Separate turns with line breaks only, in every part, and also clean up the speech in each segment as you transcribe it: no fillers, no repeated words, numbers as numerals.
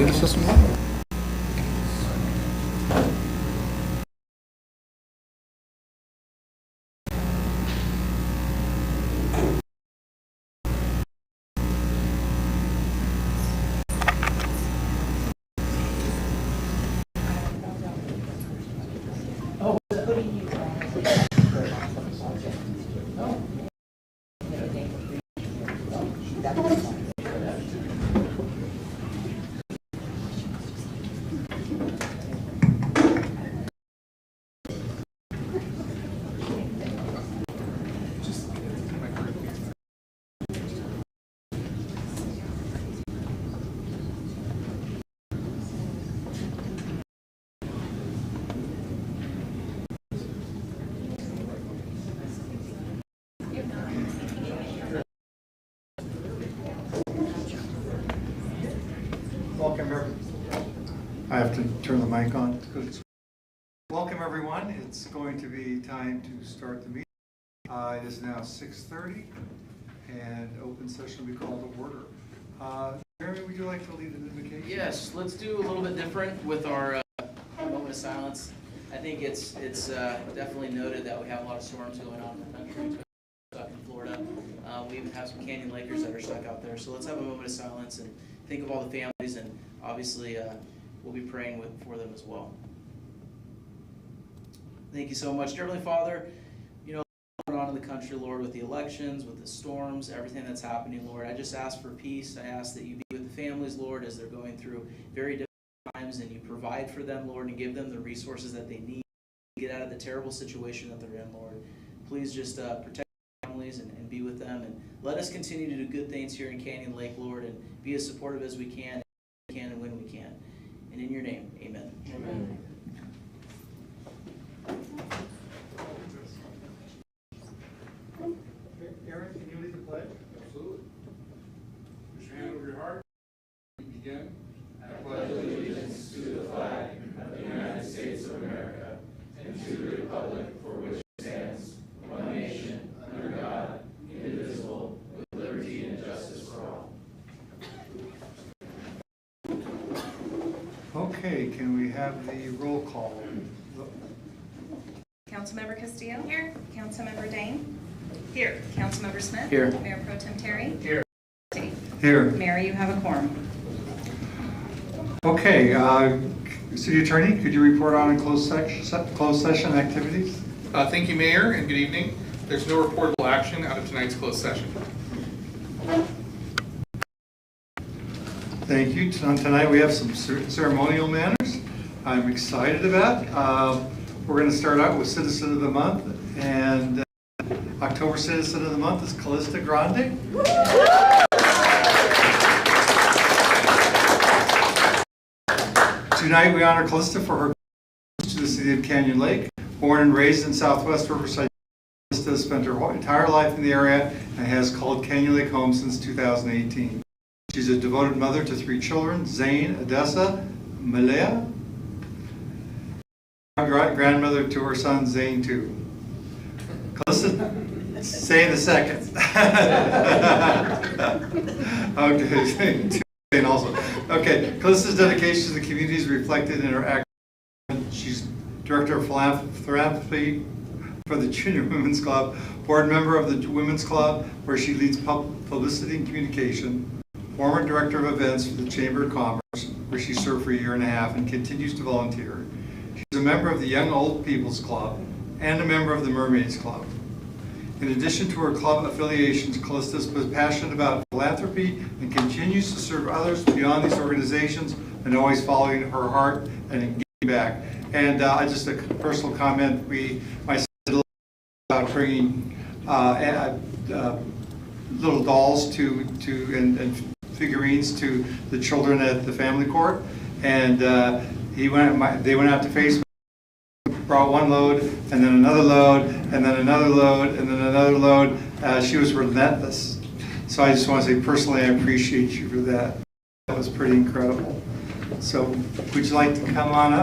Is this one?
Welcome, everyone. I have to turn the mic on. Welcome, everyone. It's going to be time to start the meeting. It is now 6:30, and open session will be called to order. Jeremy, would you like to lead an invocation?
Yes, let's do a little bit different with our moment of silence. I think it's definitely noted that we have a lot of storms going on in the country, stuck in Florida. We even have some Canyon Lakers that are stuck out there. So let's have a moment of silence and think of all the families, and obviously we'll be praying for them as well. Thank you so much. Dear Heavenly Father, you know what's going on in the country, Lord, with the elections, with the storms, everything that's happening, Lord. I just ask for peace. I ask that you be with the families, Lord, as they're going through very difficult times, and you provide for them, Lord, and give them the resources that they need to get out of the terrible situation that they're in, Lord. Please just protect families and be with them, and let us continue to do good things here in Canyon Lake, Lord, and be as supportive as we can and when we can. And in your name, amen. Amen.
Aaron, can you lead the pledge?
Absolutely. Put your hand over your heart. We begin.
I pledge allegiance to the flag of the United States of America and to the republic for which it stands, one nation, under God, indivisible, with liberty and justice for all.
Okay, can we have the roll call?
Councilmember Castillo? Here. Councilmember Dane? Here. Councilmember Smith?
Here.
Mayor Pro Tem Terry?
Here.
Here.
Mayor, you have a quorum.
Okay, City Attorney, could you report on closed session activities?
Thank you, Mayor, and good evening. There's no reportable action out of tonight's closed session.
Thank you. Tonight we have some ceremonial manners I'm excited about. We're going to start out with Citizen of the Month, and October Citizen of the Month is Callista Grande. Tonight we honor Callista for her to the city of Canyon Lake. Born and raised in Southwest Riverside, Callista has spent her entire life in the area and has called Canyon Lake home since 2018. She's a devoted mother to 3 children, Zane, Odessa, Malaya, grandmother to her son, Zane, too. Callista, say the second. Okay, Zane also. Okay, Callista's dedication to the community is reflected in her action. She's director of philanthropy for the Junior Women's Club, board member of the Women's Club, where she leads publicity and communication, former director of events for the Chamber of Commerce, where she served for a year and a half and continues to volunteer. She's a member of the Young Old People's Club and a member of the Mermaids Club. In addition to her club affiliations, Callista is passionate about philanthropy and continues to serve others beyond these organizations and always following her heart and giving back. And just a personal comment, my son did a little about bringing little dolls and figurines to the children at the family court, and they went out to Facebook, brought one load, and then another load, and then another load, and then another load. She was relentless. So I just want to say personally, I appreciate you for that. That was pretty incredible. So would you like to come on up?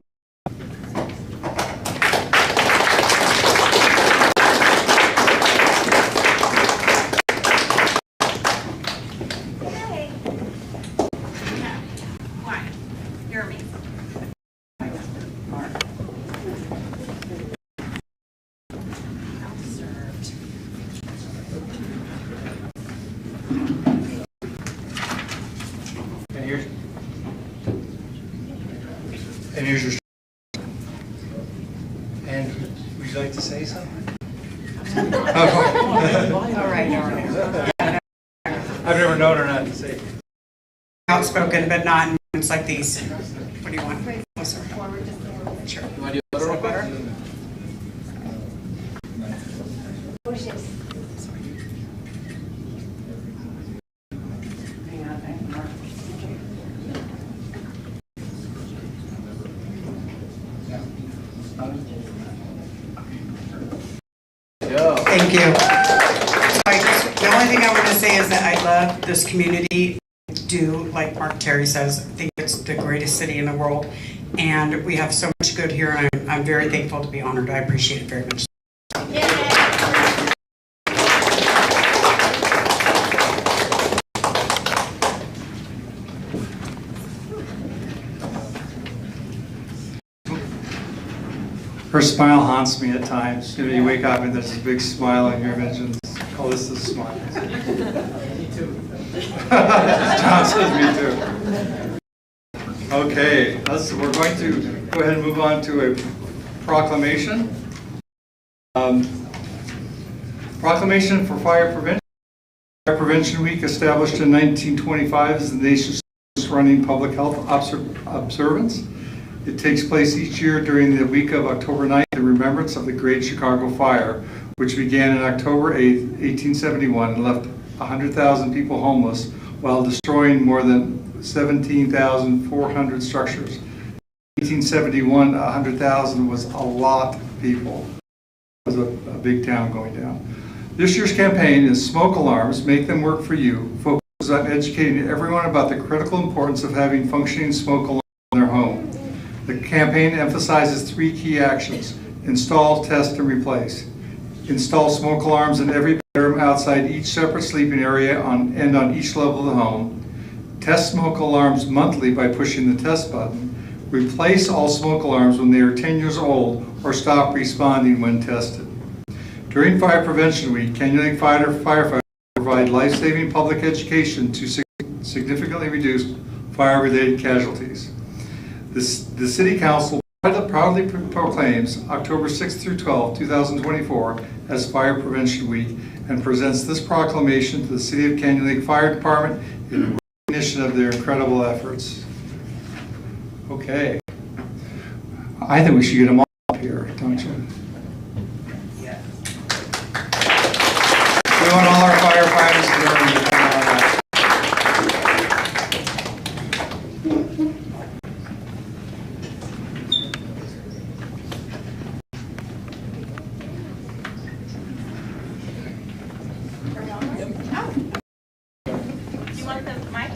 And here's your. And would you like to say something?
All right.
I've never known her not to say.
Outspoken, but not in moments like these. What do you want? Closer. Sure.
You want to do a little better? Go.
Thank you. The only thing I want to say is that I love this community. Do like Mark Terry says, I think it's the greatest city in the world, and we have so much good here, and I'm very thankful to be honored. I appreciate it very much.
Her smile haunts me at times. You know, you wake up and there's this big smile on your image and oh, this is a smile. Me too. John says me too. Okay, we're going to go ahead and move on to a proclamation. Proclamation for Fire Prevention. Fire Prevention Week, established in 1925, is the nation's running public health observance. It takes place each year during the week of October 9th in remembrance of the Great Chicago Fire, which began on October 8, 1871, and left 100,000 people homeless while destroying more than 17,400 structures. In 1871, 100,000 was a lot of people. It was a big town going down. This year's campaign is Smoke Alarms, Make Them Work for You, focuses on educating everyone about the critical importance of having functioning smoke alarms in their home. The campaign emphasizes 3 key actions: install, test, and replace. Install smoke alarms in every bedroom outside each separate sleeping area and on each level of the home. Test smoke alarms monthly by pushing the test button. Replace all smoke alarms when they are 10 years old or stop responding when tested. During Fire Prevention Week, Canyon Lake firefighters provide life-saving public education to significantly reduce fire-related casualties. The City Council proudly proclaims October 6th through 12th, 2024 as Fire Prevention Week and presents this proclamation to the City of Canyon Lake Fire Department in recognition of their incredible efforts. Okay. I think we should get them all up here, don't you?
Yeah.
We want all our firefighters to learn.
You want the mic?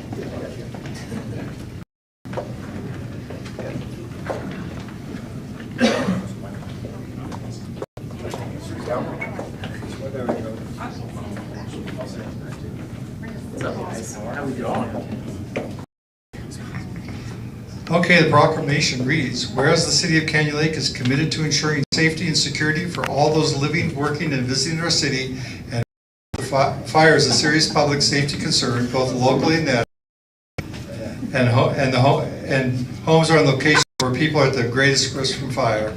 Okay, the proclamation reads, whereas the City of Canyon Lake is committed to ensuring safety and security for all those living, working, and visiting our city, and fire is a serious public safety concern, both locally and nationally, and homes are in locations where people are at the greatest risk from fire.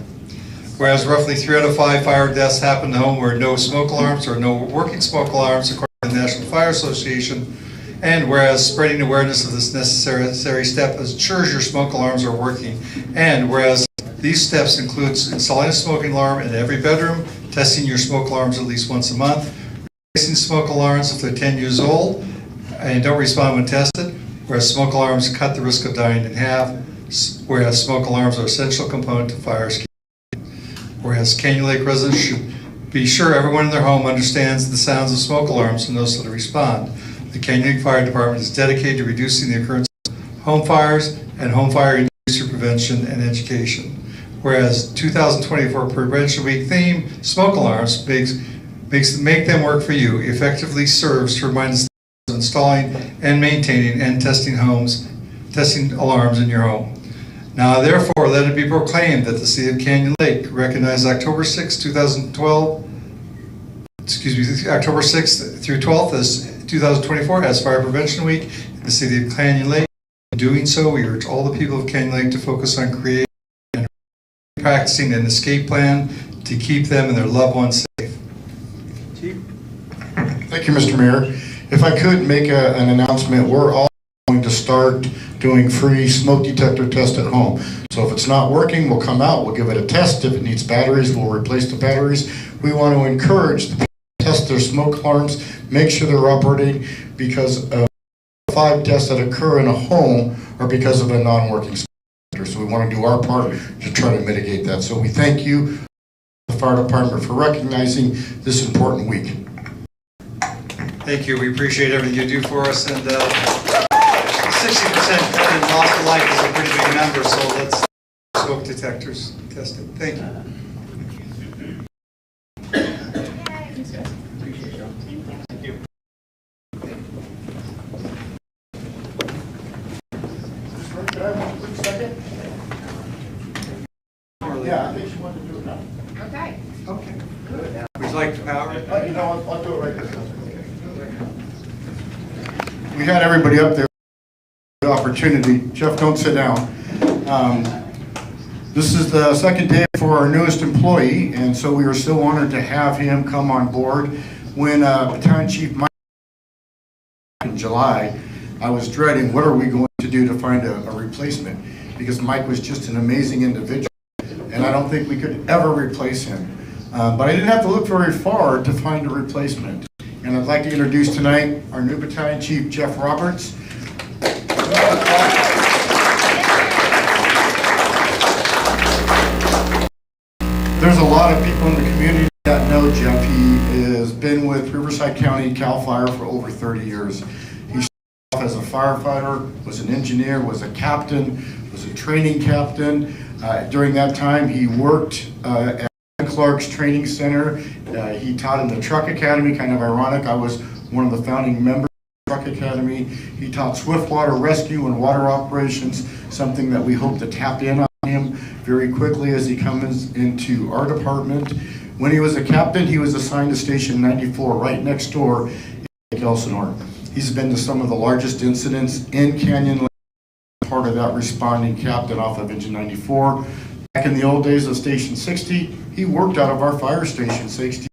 Whereas roughly 3 out of 5 fire deaths happen in a home where no smoke alarms or no working smoke alarms, according to the National Fire Association. And whereas spreading awareness of this necessary step ensures your smoke alarms are working. And whereas these steps include installing a smoking alarm in every bedroom, testing your smoke alarms at least once a month, replacing smoke alarms if they're 10 years old and don't respond when tested, whereas smoke alarms cut the risk of dying in half, whereas smoke alarms are an essential component to fire escape. Whereas Canyon Lake residents should be sure everyone in their home understands the sounds of smoke alarms and knows how to respond. The Canyon Lake Fire Department is dedicated to reducing the occurrence of home fires and home fire injuries through prevention and education. Whereas 2024 Prevention Week theme, Smoke Alarms, make them work for you, effectively serves to remind us of installing and maintaining and testing alarms in your home. Now therefore let it be proclaimed that the City of Canyon Lake recognizes October 6th through 12th as 2024 as Fire Prevention Week in the City of Canyon Lake. In doing so, we urge all the people of Canyon Lake to focus on creating practicing an escape plan to keep them and their loved ones safe.
Thank you, Mr. Mayor. If I could make an announcement, we're all going to start doing free smoke detector tests at home. So if it's not working, we'll come out, we'll give it a test. If it needs batteries, we'll replace the batteries. We want to encourage the people to test their smoke alarms, make sure they're operating, because 5 deaths that occur in a home are because of a non-working smoke detector. So we want to do our part to try to mitigate that. So we thank you, the fire department, for recognizing this important week.
Thank you. We appreciate everything you do for us. And 60% dead and lost of life is a pretty big number, so let's smoke detectors tested. Thank you.
Yeah, I think she wanted to do it now.
Okay.
Okay. Would you like the power?
You know, I'll do it right this time. We had everybody up there. The opportunity. Jeff, don't sit down. This is the second day for our newest employee, and so we are so honored to have him come on board. When Battalion Chief Mike in July, I was dreading what are we going to do to find a replacement, because Mike was just an amazing individual, and I don't think we could ever replace him. But I didn't have to look very far to find a replacement. And I'd like to introduce tonight our new Battalion Chief, Jeff Roberts. There's a lot of people in the community that know Jeff. He has been with Riverside County CAL FIRE for over 30 years. He started off as a firefighter, was an engineer, was a captain, was a training captain. During that time, he worked at Clark's Training Center. He taught in the Truck Academy, kind of ironic. I was one of the founding members of the Truck Academy. He taught swiftwater rescue and water operations, something that we hope to tap in on him very quickly as he comes into our department. When he was a captain, he was assigned to Station 94 right next door in Lake Elsinore. He's been to some of the largest incidents in Canyon Lake, part of that responding captain off of Engine 94. Back in the old days of Station 60, he worked out of our fire station, Station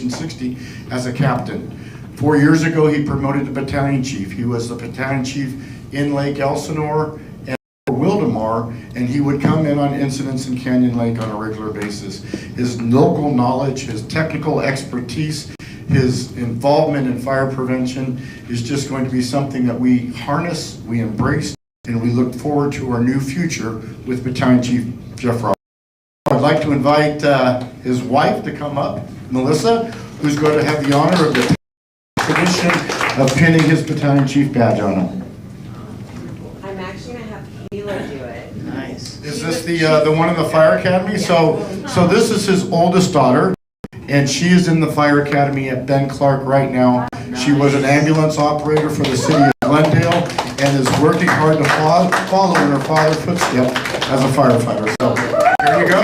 60, as a captain. 4 years ago, he promoted to battalion chief. He was the battalion chief in Lake Elsinore and Wildemar, and he would come in on incidents in Canyon Lake on a regular basis. His local knowledge, his technical expertise, his involvement in fire prevention is just going to be something that we harness, we embrace, and we look forward to our new future with Battalion Chief Jeff Roberts. I'd like to invite his wife to come up, Melissa, who's going to have the honor of the tradition of pinning his Battalion Chief badge on him.
I'm actually going to have Kayla do it.
Nice.
Is this the one in the Fire Academy? So this is his oldest daughter, and she is in the Fire Academy at Ben Clark right now. She was an ambulance operator for the city of Glendale and is working hard to follow in her father's footsteps as a firefighter. So here you go.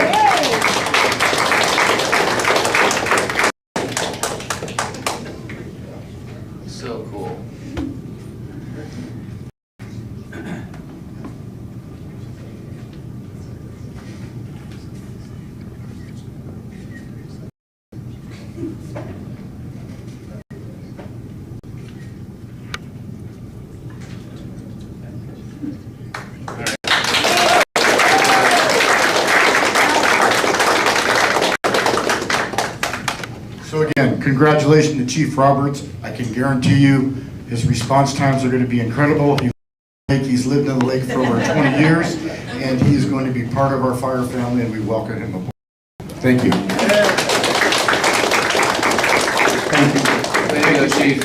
So cool.
So again, congratulations to Chief Roberts. I can guarantee you his response times are going to be incredible. He's lived in the lake for over 20 years, and he's going to be part of our fire family, and we welcome him aboard. Thank you.
Way to go, Chief.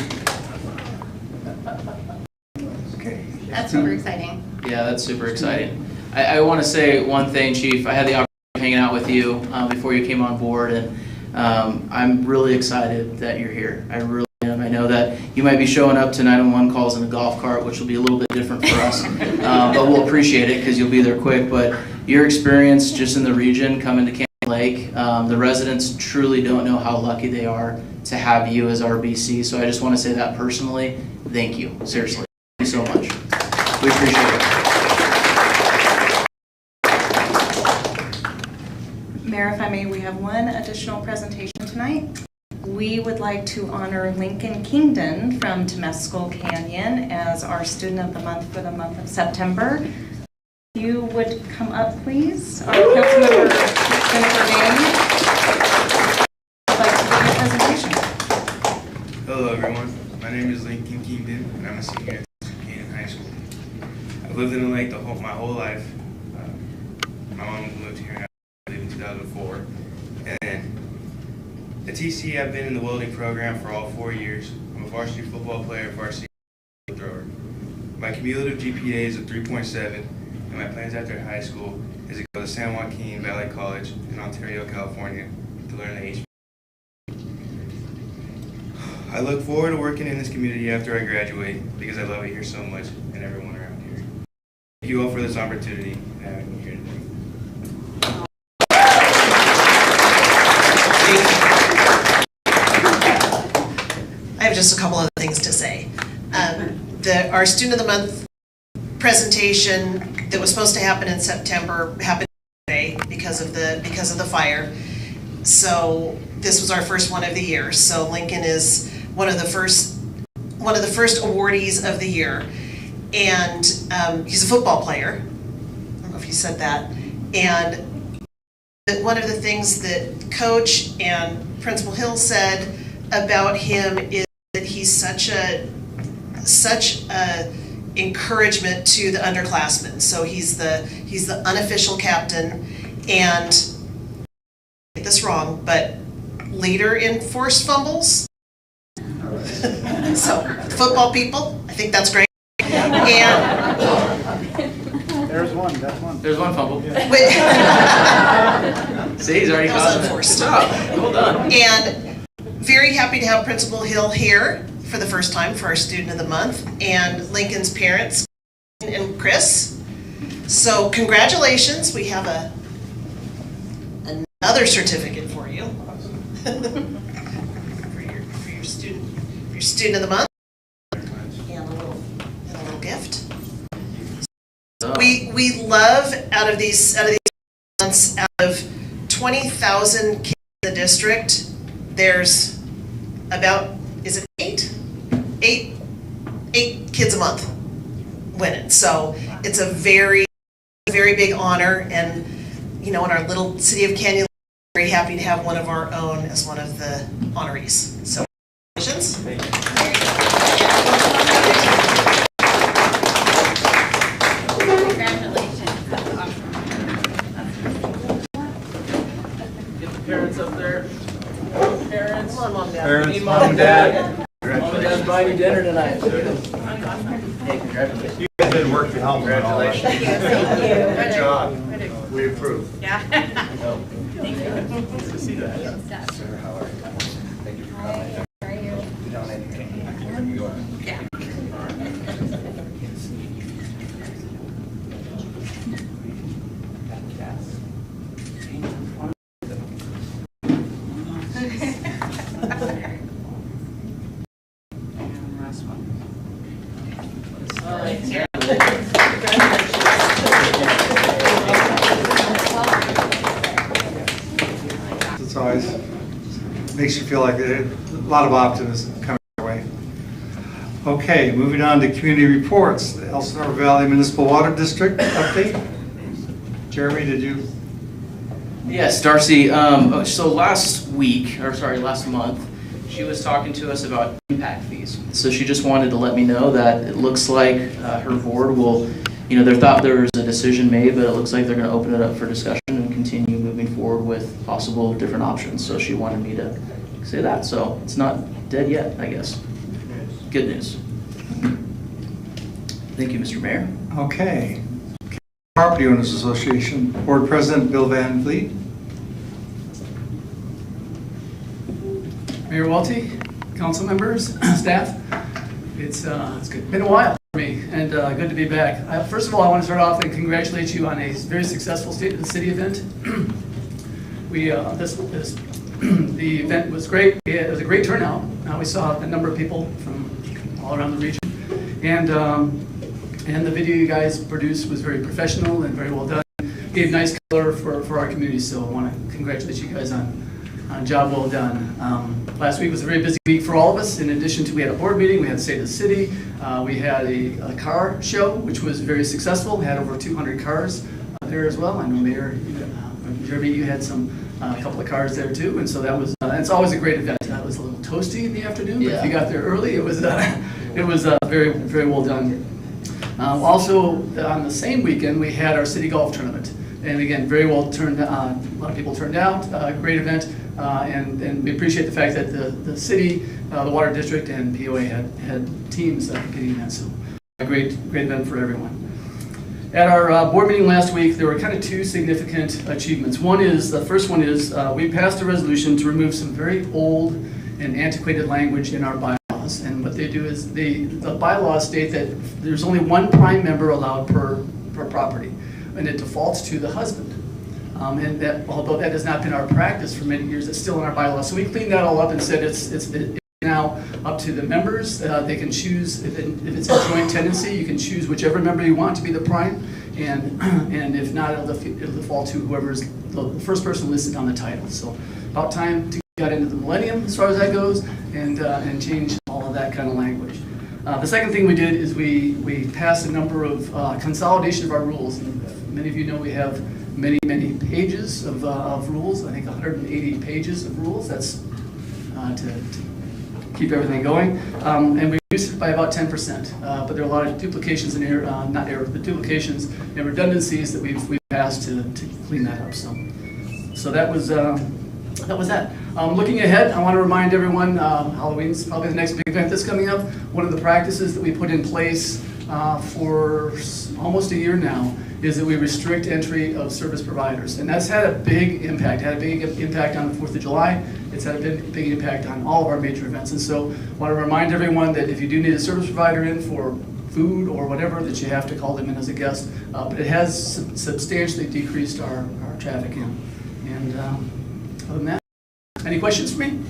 That's super exciting.
Yeah, that's super exciting. I want to say one thing, Chief. I had the opportunity of hanging out with you before you came on board, and I'm really excited that you're here. I really am. I know that you might be showing up to 911 calls in a golf cart, which will be a little bit different for us, but we'll appreciate it because you'll be there quick. But your experience just in the region, coming to Canyon Lake, the residents truly don't know how lucky they are to have you as our BC. So I just want to say that personally. Thank you. Seriously. Thank you so much. We appreciate it.
Mayor, if I may, we have one additional presentation tonight. We would like to honor Lincoln Kingdon from Temescal Canyon as our Student of the Month for the month of September. If you would come up, please. Our Councilmember Jennifer Dane would like to give a presentation.
Hello everyone, my name is Lincoln Kingdon and I'm a senior at Canyon High School. I've lived in the lake my whole life. My mom moved here in 2004. And at TC I've been in the welding program for all 4 years. I'm a varsity football player, varsity thrower. My cumulative GPA is a 3.7 and my plans after high school is to go to San Joaquin Valley College in Ontario, California to learn the HVAC. I look forward to working in this community after I graduate because I love it here so much and everyone around here. Thank you all for this opportunity and having me here today.
I have just a couple of things to say. Our Student of the Month presentation that was supposed to happen in September happened today because of the fire. So this was our first one of the year. So Lincoln is one of the first awardees of the year, and he's a football player. I don't know if you said that. And one of the things that Coach and Principal Hill said about him is that he's such a encouragement to the underclassmen. So he's the unofficial captain, and I get this wrong, but leader in forced fumbles. So football people, I think that's great. And
There's one, that's one.
There's one fumble.
wait,
See, he's already
That was
causing it.
unforced.
Well done.
and very happy to have Principal Hill here for the first time for our Student of the Month, and Lincoln's parents and Chris. So congratulations, we have another certificate for you. for your student of the month, and a little gift. We love out of these months, out of 20,000 kids in the district, there's about, is it eight kids a month winning. So it's a very big honor, and you know, in our little city of Canyon, we're very happy to have one of our own as one of the honorees. So congratulations.
Get the parents up there. Parents.
Come on, Mom, Dad.
Parents, Mom, and Dad.
Mom and Dad's buying you dinner tonight. Hey, congratulations.
You guys did work to help.
Congratulations.
Good job. We approve.
Yeah.
Good to see that.
Sir, how are you? Thank you for coming. You donating here? You are.
Yeah.
Last one.
It's always makes you feel like a lot of optimism coming your way. Okay, moving on to community reports. The Elsinore Valley Municipal Water District update. Jeremy, did you?
Yes, Darcy, so last month, she was talking to us about impact fees. So she just wanted to let me know that it looks like her board will, they thought there was a decision made, but it looks like they're going to open it up for discussion and continue moving forward with possible different options. So she wanted me to say that. So it's not dead yet, I guess. Good news. Thank you, Mr. Mayor.
Okay. Property Owners Association, Board President Bill Van Vliet.
Mayor Walty, council members, staff, it's been a while for me, and good to be back. First of all, I want to start off and congratulate you on a very successful State of the City event. The event was great. It was a great turnout. We saw a number of people from all around the region, and the video you guys produced was very professional and very well done. gave nice color for our community, so I want to congratulate you guys on a job well done. Last week was a very busy week for all of us. In addition to, we had a board meeting, we had State of the City, we had a car show, which was very successful. We had over 200 cars there as well. I know Mayor, Jeremy, you had a couple of cars there too, and so that was, it's always a great event. It was a little toasty in the afternoon, but if you got there early, it was very, very well done. Also, on the same weekend, we had our city golf tournament. And again, very well turned, a lot of people turned out, great event. And we appreciate the fact that the city, the water district, and POA had teams getting that. So a great event for everyone. At our board meeting last week, there were kind of two significant achievements. The first one is we passed a resolution to remove some very old and antiquated language in our bylaws. And what they do is the bylaws state that there's only one prime member allowed per property, and it defaults to the husband. And that, although that has not been our practice for many years, it's still in our bylaws. So we cleaned that all up and said it's now up to the members. They can choose, if it's a joint tenancy, you can choose whichever member you want to be the prime, and if not, it'll default to whoever's the first person listed on the title. So about time to get into the millennium as far as that goes, and change all of that kind of language. The second thing we did is we passed a number of consolidation of our rules. And many of you know we have many pages of rules. I think 180 pages of rules. That's to keep everything going. And we reduced it by about 10%. But there are a lot of duplications and duplications and redundancies that we've passed to clean that up. So that was that. Looking ahead, I want to remind everyone, Halloween's probably the next big event that's coming up. One of the practices that we put in place for almost a year now is that we restrict entry of service providers. And that's had a big impact. Had a big impact on the 4th of July. It's had a big impact on all of our major events. And so I want to remind everyone that if you do need a service provider in for food or whatever, that you have to call them in as a guest. But it has substantially decreased our traffic in. And other than that, any questions for me?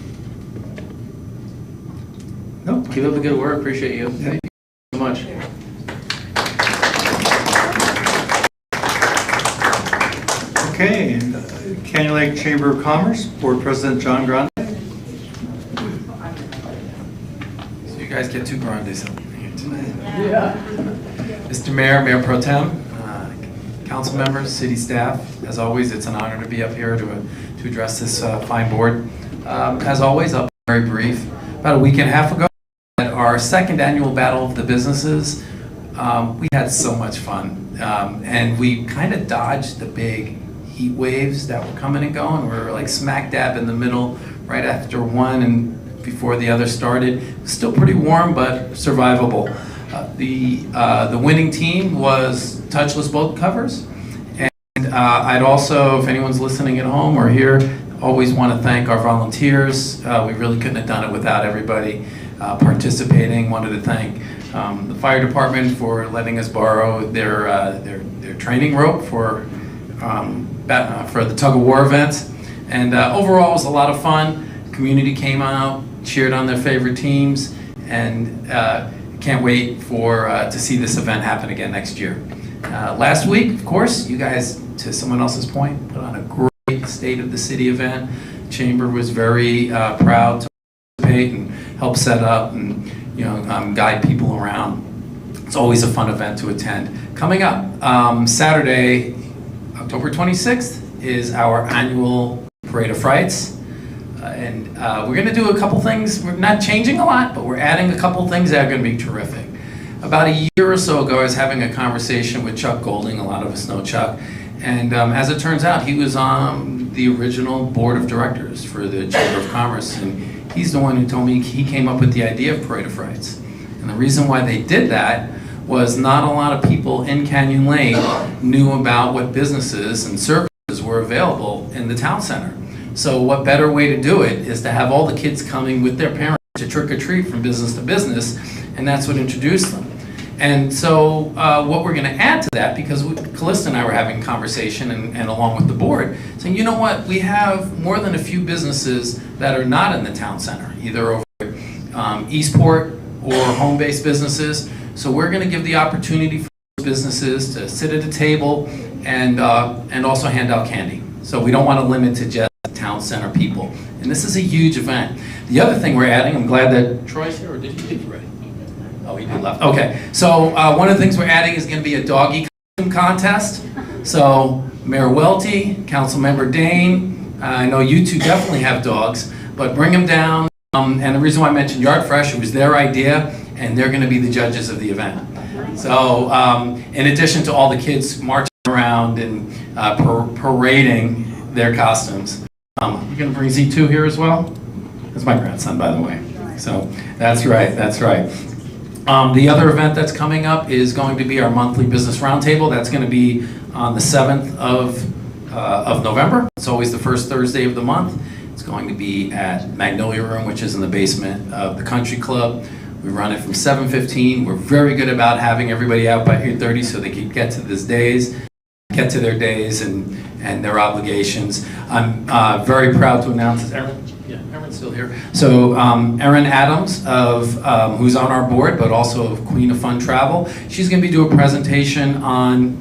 No. Keep up the good work. Appreciate you. Thank you so much.
Okay, and Canyon Lake Chamber of Commerce, Board President John Grande.
So you guys get two grandes here tonight.
Yeah.
Mr. Mayor, Mayor Pro Tem, council members, city staff, as always, it's an honor to be up here to address this fine board. As always, I'll be very brief. About a week and a half ago, at our second annual Battle of the Businesses, we had so much fun. And we kind of dodged the big heat waves that were coming and going. We were like smack dab in the middle, right after one and before the other started. It was still pretty warm, but survivable. The winning team was touchless boat covers. And I'd also, if anyone's listening at home or here, always want to thank our volunteers. We really couldn't have done it without everybody participating. Wanted to thank the fire department for letting us borrow their training rope for the tug of war events. And overall, it was a lot of fun. The community came out, cheered on their favorite teams, and can't wait to see this event happen again next year. Last week, of course, you guys, to someone else's point, put on a great State of the City event. Chamber was very proud to participate and help set up and guide people around. It's always a fun event to attend. Coming up, Saturday, October 26th, is our annual Parade of Frights. And we're going to do a couple things. We're not changing a lot, but we're adding a couple things that are going to be terrific. About a year or so ago, I was having a conversation with Chuck Golding. A lot of us know Chuck. And as it turns out, he was on the original board of directors for the Chamber of Commerce. And he's the one who told me he came up with the idea of Parade of Frights. And the reason why they did that was not a lot of people in Canyon Lake knew about what businesses and services were available in the town center. So what better way to do it is to have all the kids coming with their parents to trick or treat from business to business, and that's what introduced them. And so what we're going to add to that, because Callista and I were having a conversation, and along with the board, saying, you know what, we have more than a few businesses that are not in the town center, either over Eastport or home-based businesses. So we're going to give the opportunity for businesses to sit at a table and also hand out candy. So we don't want to limit to just town center people. And this is a huge event. The other thing we're adding, I'm glad that Troy's here, or did he leave already? Oh, he did left. Okay. So one of the things we're adding is going to be a doggy costume contest. So Mayor Welty, Councilmember Dane, I know you two definitely have dogs, but bring them down. And the reason why I mentioned Yard Fresh, it was their idea, and they're going to be the judges of the event. So in addition to all the kids marching around and parading their costumes, you're going to bring Z2 here as well? That's my grandson, by the way. So that's right, that's right. The other event that's coming up is going to be our monthly business roundtable. That's going to be on the 7th of November. It's always the first Thursday of the month. It's going to be at Magnolia Room, which is in the basement of the Country Club. We run it from 7:15. We're very good about having everybody out by 8:30 so they can get to their days and their obligations. I'm very proud to announce, Erin's still here. So Erin Adams, who's on our board, but also of Queen of Fun Travel, she's going to be doing a presentation on,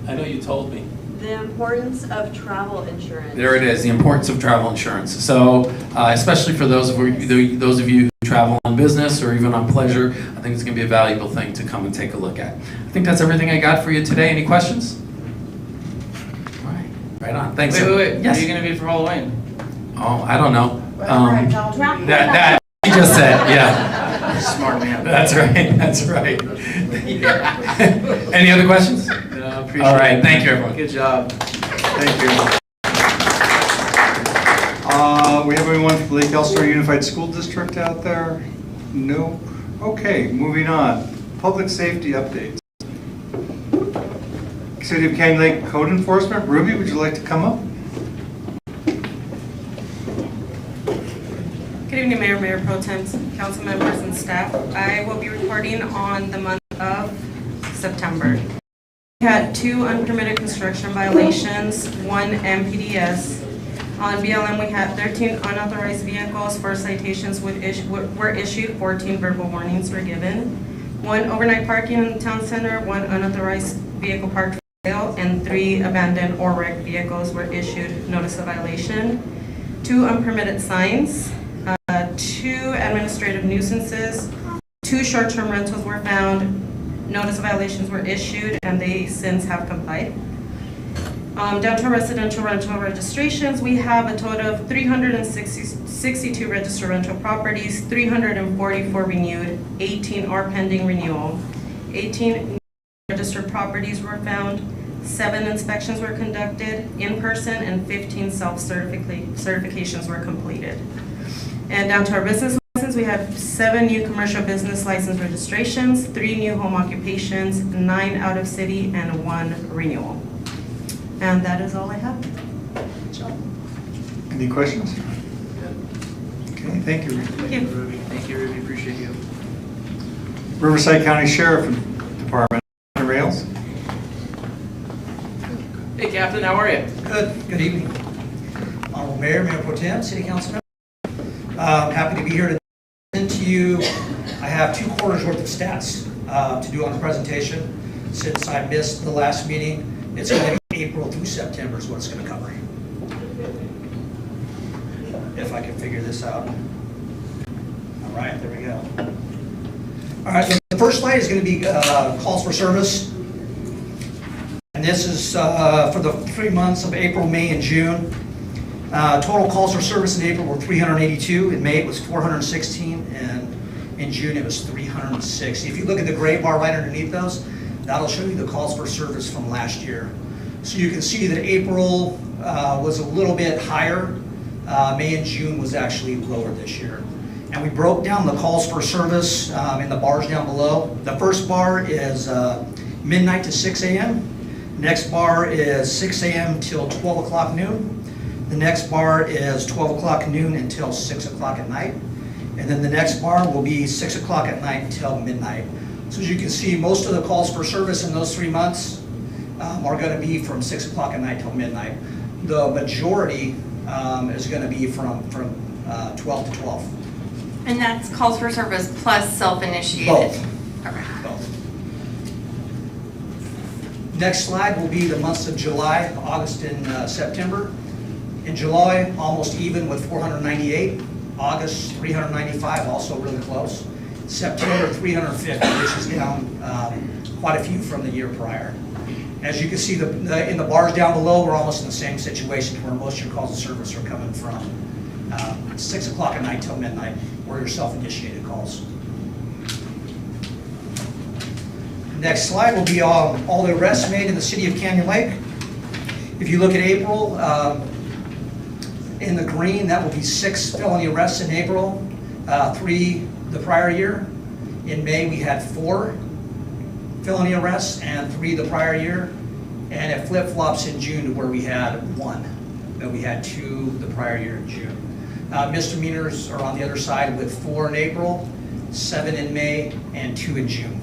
I know you told me.
The importance of travel insurance.
There it is, the importance of travel insurance. So especially for those of you who travel on business or even on pleasure, I think it's going to be a valuable thing to come and take a look at. I think that's everything I got for you today. Any questions? All right, right on. Thanks.
Wait.
Yes.
What are you going to be for Halloween?
Oh, I don't know. That you just said, yeah.
Smart man.
That's right. That's right. Any other questions?
No, appreciate
All right.
it.
Thank you, everyone.
Good job.
Thank you. We have anyone from Lake Elsinore Unified School District out there? No? Okay, moving on. Public safety updates. City of Canyon Lake Code Enforcement. Ruby, would you like to come up?
Good evening, Mayor Pro Tem, council members and staff. I will be reporting on the month of September. We had 2 unpermitted construction violations, 1 MPDS. On BLM, we had 13 unauthorized vehicles, 4 citations were issued, 14 verbal warnings were given. 1 overnight parking in the town center, 1 unauthorized vehicle parked for sale, and 3 abandoned or wrecked vehicles were issued notice of violation. 2 unpermitted signs, 2 administrative nuisances, 2 short-term rentals were found, notice of violations were issued, and they since have complied. Downtown residential rental registrations, we have a total of 362 registered rental properties, 344 renewed, 18 are pending renewal. 18 registered properties were found, 7 inspections were conducted in person, and 15 self-certifications were completed. And down to our business license, we have 7 new commercial business license registrations, 3 new home occupations, 9 out of city, and 1 renewal. And that is all I have.
Any questions? Okay, thank you.
Thank you.
Ruby. Thank you, Ruby. Appreciate you.
Riverside County Sheriff Department. Rails.
Hey, Captain. How are you?
Good evening. Honorable Mayor, Mayor Pro Tem, City Council members. Happy to be here to present to you. I have 2 quarters worth of stats to do on the presentation. Since I missed the last meeting, it's going to be April through September is what it's going to cover. If I can figure this out. All right, there we go. All right, so the first slide is going to be calls for service. And this is for the 3 months of April, May, and June. Total calls for service in April were 382. In May, it was 416. And in June, it was 360. If you look at the gray bar right underneath those, that'll show you the calls for service from last year. So you can see that April was a little bit higher. May and June was actually lower this year. And we broke down the calls for service in the bars down below. The first bar is midnight to 6 a.m. Next bar is 6 a.m. till 12 o'clock noon. The next bar is 12 o'clock noon until 6 o'clock at night. And then the next bar will be 6 o'clock at night until midnight. So as you can see, most of the calls for service in those 3 months are going to be from 6 o'clock at night till midnight. The majority is going to be from 12 to 12.
And that's calls for service plus self-initiated?
Both.
Okay.
Both. Next slide will be the months of July, August, and September. In July, almost even with 498. August, 395, also really close. September, 350, which is down quite a few from the year prior. As you can see, in the bars down below, we're almost in the same situation where most of your calls of service are coming from 6 o'clock at night till midnight, or your self-initiated calls. Next slide will be all the arrests made in the city of Canyon Lake. If you look at April, in the green, that will be 6 felony arrests in April, 3 the prior year. In May, we had 4 felony arrests and 3 the prior year. And it flip-flops in June to where we had 1. But we had 2 the prior year in June. Misdemeanors are on the other side with 4 in April, 7 in May, and 2 in June.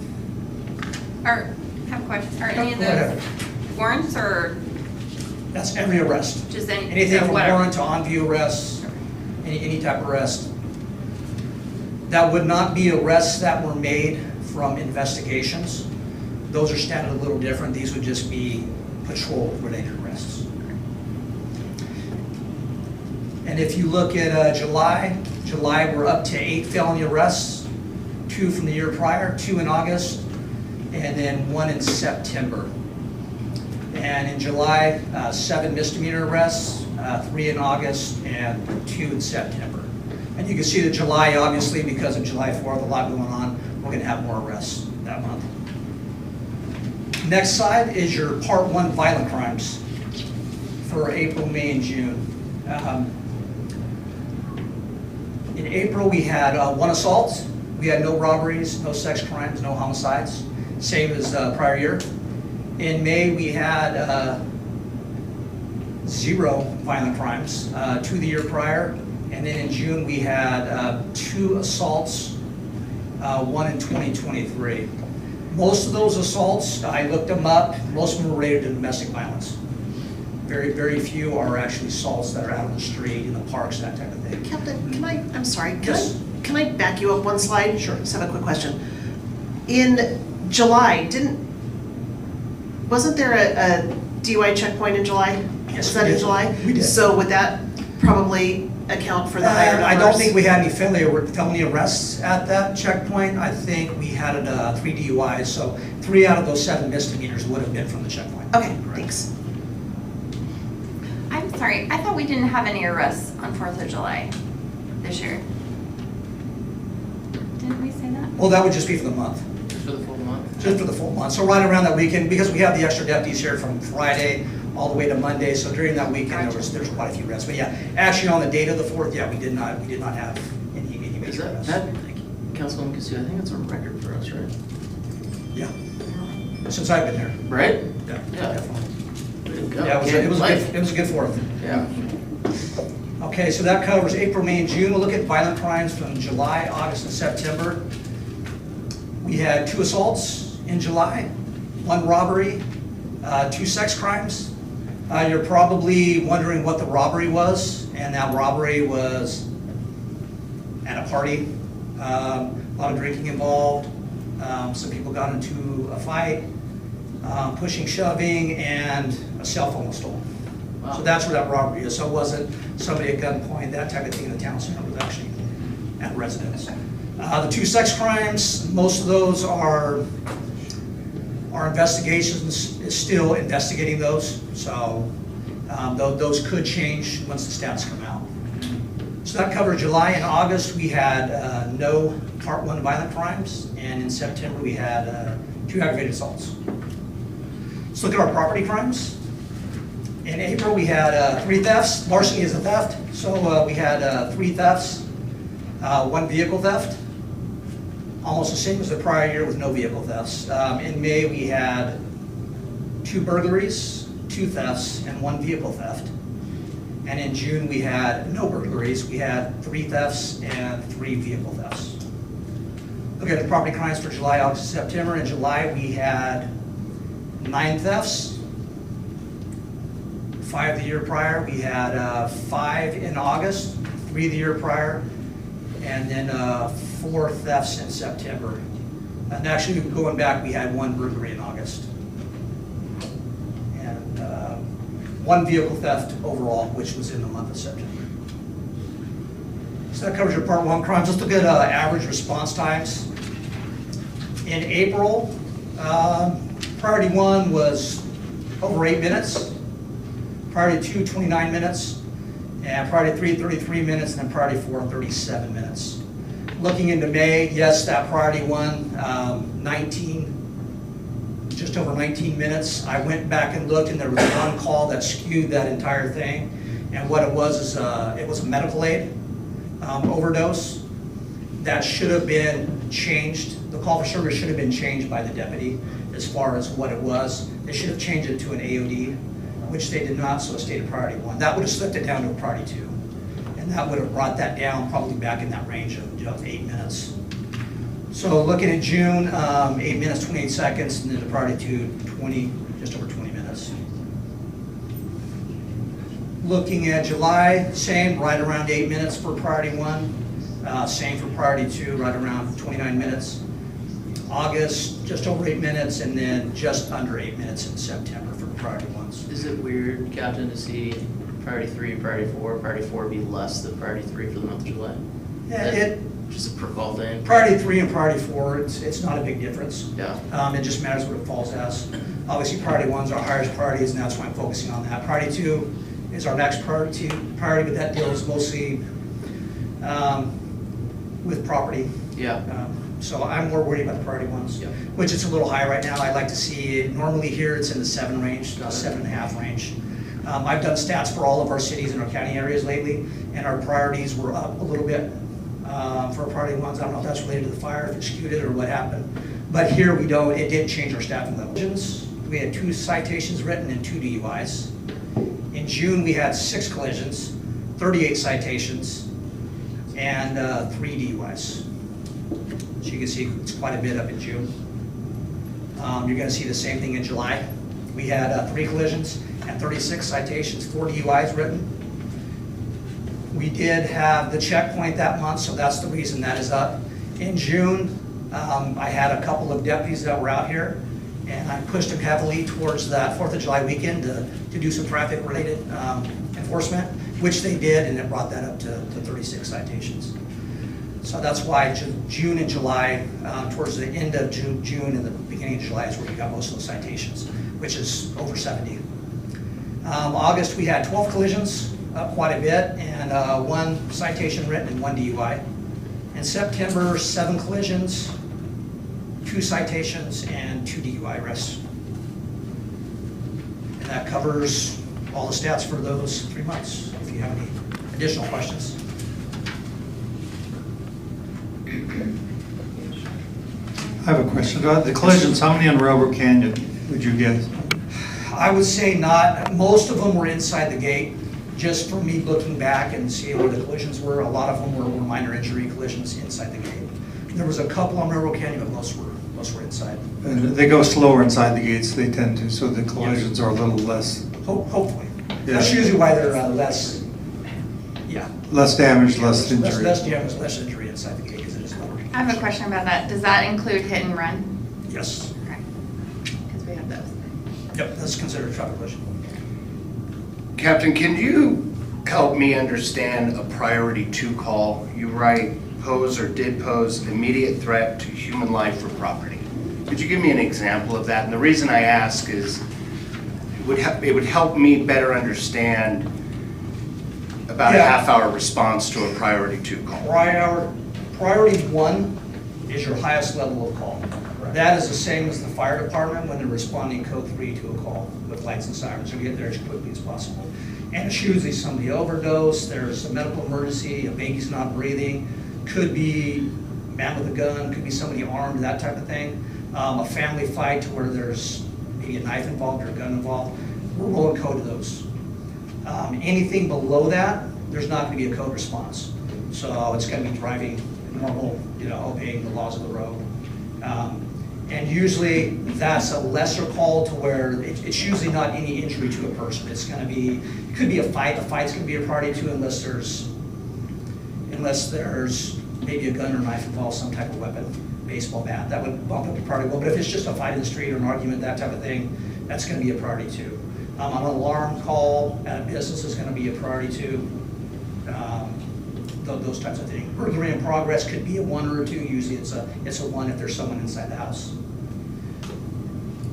I have a question. Are any of
Go ahead.
those warrants or
That's every arrest.
just
Anything from
whatever?
warrant to on-view arrests, any type of arrest. That would not be arrests that were made from investigations. Those are standard a little different. These would just be patrol-related arrests. And if you look at July, we're up to 8 felony arrests, 2 from the year prior, 2 in August, and then 1 in September. And in July, 7 misdemeanor arrests, 3 in August, and 2 in September. And you can see that July, obviously, because of July 4th, a lot going on, we're going to have more arrests that month. Next slide is your Part 1 violent crimes for April, May, and June. In April, we had 1 assault. We had no robberies, no sex crimes, no homicides, same as prior year. In May, we had 0 violent crimes, 2 the year prior. And then in June, we had 2 assaults, 1 in 2023. Most of those assaults, I looked them up, most of them were related to domestic violence. Very, very few are actually assaults that are out on the street, in the parks, that type of thing.
Captain, I'm sorry,
Yes.
can I back you up one slide?
Sure.
Just have a quick question. In July, wasn't there a DUI checkpoint in July?
Yes,
Was
we
that in
did.
July?
We did.
So would that probably account for the higher numbers?
I don't think we had any felony arrests at that checkpoint. I think we had 3 DUIs, so 3 out of those 7 misdemeanors would have been from the checkpoint.
Okay, thanks.
I'm sorry, I thought we didn't have any arrests on 4th of July this year. Didn't we say that?
Well, that would just be for the month.
Just for the full month?
Just for the full month. So right around that weekend, because we have the extra deputies here from Friday all the way to Monday, so during that weekend, there's quite a few arrests. But yeah, actually on the date of the 4th, yeah, we did not have any
Is
major arrests.
that, Councilwoman Castillo, I think that's a record for us, right?
Yeah. Since I've been there.
Right?
Yeah.
Yeah.
Definitely.
Way to go.
Yeah, it was a good 4th.
Yeah.
Okay, so that covers April, May, and June. We'll look at violent crimes from July, August, and September. We had 2 assaults in July, 1 robbery, 2 sex crimes. You're probably wondering what the robbery was, and that robbery was at a party. A lot of drinking involved. Some people got into a fight, pushing, shoving, and a cell phone was stolen. So that's where that robbery is. So it wasn't somebody at gunpoint, that type of thing in the town center. It was actually at residence. The 2 sex crimes, most of those are investigations, is still investigating those. So those could change once the stats come out. So that covered July and August. We had no Part 1 violent crimes, and in September we had 2 aggravated assaults. Let's look at our property crimes. In April, we had 3 thefts. Larceny is a theft, so we had 3 thefts, 1 vehicle theft, almost the same as the prior year with no vehicle thefts. In May, we had 2 burglaries, 2 thefts, and 1 vehicle theft. And in June, we had no burglaries. We had 3 thefts and 3 vehicle thefts. Look at the property crimes for July, August, September. In July, we had 9 thefts. 5 the year prior. We had 5 in August, 3 the year prior, and then 4 thefts in September. And actually, going back, we had 1 burglary in August. one vehicle theft overall, which was in the month of September. So that covers your part one crimes. Let's look at average response times. In April, priority one was over 8 minutes, priority two, 29 minutes, and priority three, 33 minutes, and then priority four, 37 minutes. Looking into May, yes, that priority one, just over 19 minutes. I went back and looked, and there was one call that skewed that entire thing. And what it was is it was a medical aid overdose. That should have been changed. The call for service should have been changed by the deputy as far as what it was. They should have changed it to an AOD, which they did not, so it stayed a priority one. That would have slipped it down to a priority two. And that would have brought that down probably back in that range of 8 minutes. So looking at June, 8 minutes, 28 seconds, and then the priority two, just over 20 minutes. Looking at July, same, right around 8 minutes for priority one. Same for priority two, right around 29 minutes. August, just over 8 minutes, and then just under 8 minutes in September for priority ones.
Is it weird, Captain, to see priority three and priority four be less than priority three for the month of July?
Yeah,
Just a protocol thing?
priority three and priority four, it's not a big difference.
Yeah.
It just matters what it falls as. Obviously, priority one's our highest priorities, and that's why I'm focusing on that. Priority two is our next priority, but that deals mostly with property.
Yeah.
So I'm more worried about the priority ones,
Yeah.
which is a little high right now. I'd like to see it, normally here it's in the 7 range, 7.5 range. I've done stats for all of our cities and our county areas lately, and our priorities were up a little bit for priority ones. I don't know if that's related to the fire, if it skewed it or what happened. But here we don't, it didn't change our staffing levels. We had 2 citations written and 2 DUIs. In June, we had 6 collisions, 38 citations, and 3 DUIs. So you can see it's quite a bit up in June. You're going to see the same thing in July. We had 3 collisions and 36 citations, 4 DUIs written. We did have the checkpoint that month, so that's the reason that is up. In June, I had a couple of deputies that were out here, and I pushed them heavily towards that 4th of July weekend to do some traffic-related enforcement, which they did, and it brought that up to 36 citations. So that's why June and July, towards the end of June and the beginning of July is where you got most of those citations, which is over 70. August, we had 12 collisions, up quite a bit, and 1 citation written and 1 DUI. In September, 7 collisions, 2 citations, and 2 DUI arrests. And that covers all the stats for those 3 months, if you have any additional questions.
I have a question. The collisions, how many on Railroad Canyon would you guess?
I would say not. Most of them were inside the gate. Just from me looking back and seeing where the collisions were, a lot of them were minor injury collisions inside the gate. There was a couple on Railroad Canyon, but most were inside.
And they go slower inside the gates, they tend to, so the collisions are a little less.
Hopefully.
Yeah.
That's usually why they're less,
Less damage, less injury.
Less damage, less injury inside the gate because it is lower.
I have a question about that. Does that include hit and run?
Yes.
Okay. Because we have those.
Yep, that's considered a traffic collision.
Captain, can you help me understand a priority 2 call? You write pose or did pose immediate threat to human life or property. Could you give me an example of that? And the reason I ask is it would help me better understand about a half-hour response to a priority 2 call.
Priority 1 is your highest level of call. That is the same as the fire department when they're responding code 3 to a call with lights and sirens. You get there as quickly as possible. And it's usually somebody overdosed, there's a medical emergency, a baby's not breathing, could be a man with a gun, could be somebody armed, that type of thing. A family fight to where there's maybe a knife involved or a gun involved. We're rolling code to those. Anything below that, there's not going to be a code response. So it's going to be driving normal, obeying the laws of the road. And usually that's a lesser call to where it's usually not any injury to a person. It's going to be, it could be a fight. A fight's going to be a priority 2 unless there's maybe a gun or knife involved, some type of weapon, baseball bat. That would bump up to priority 1. But if it's just a fight in the street or an argument, that type of thing, that's going to be a priority 2. An alarm call at a business is going to be a priority too. Those types of things. Burglary in progress could be a 1 or a 2. Usually it's a 1 if there's someone inside the house.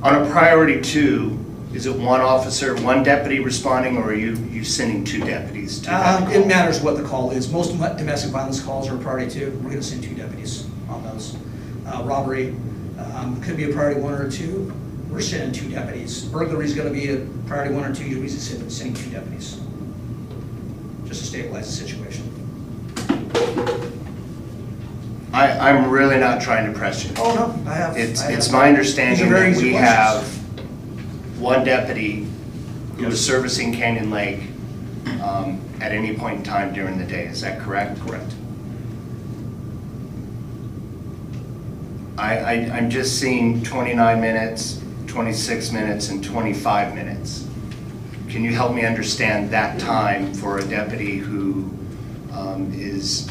On a priority 2, is it 1 officer, 1 deputy responding, or are you sending 2 deputies to that call?
It matters what the call is. Most domestic violence calls are a priority 2. We're going to send 2 deputies on those. Robbery could be a priority 1 or 2. We're sending 2 deputies. Burglary is going to be a priority 1 or 2. You're usually sending 2 deputies just to stabilize the situation.
I'm really not trying to press you.
Oh, no, I have.
It's my understanding that we have 1 deputy who is servicing Canyon Lake at any point in time during the day. Is that correct?
Correct.
I'm just seeing 29 minutes, 26 minutes, and 25 minutes. Can you help me understand that time for a deputy who is,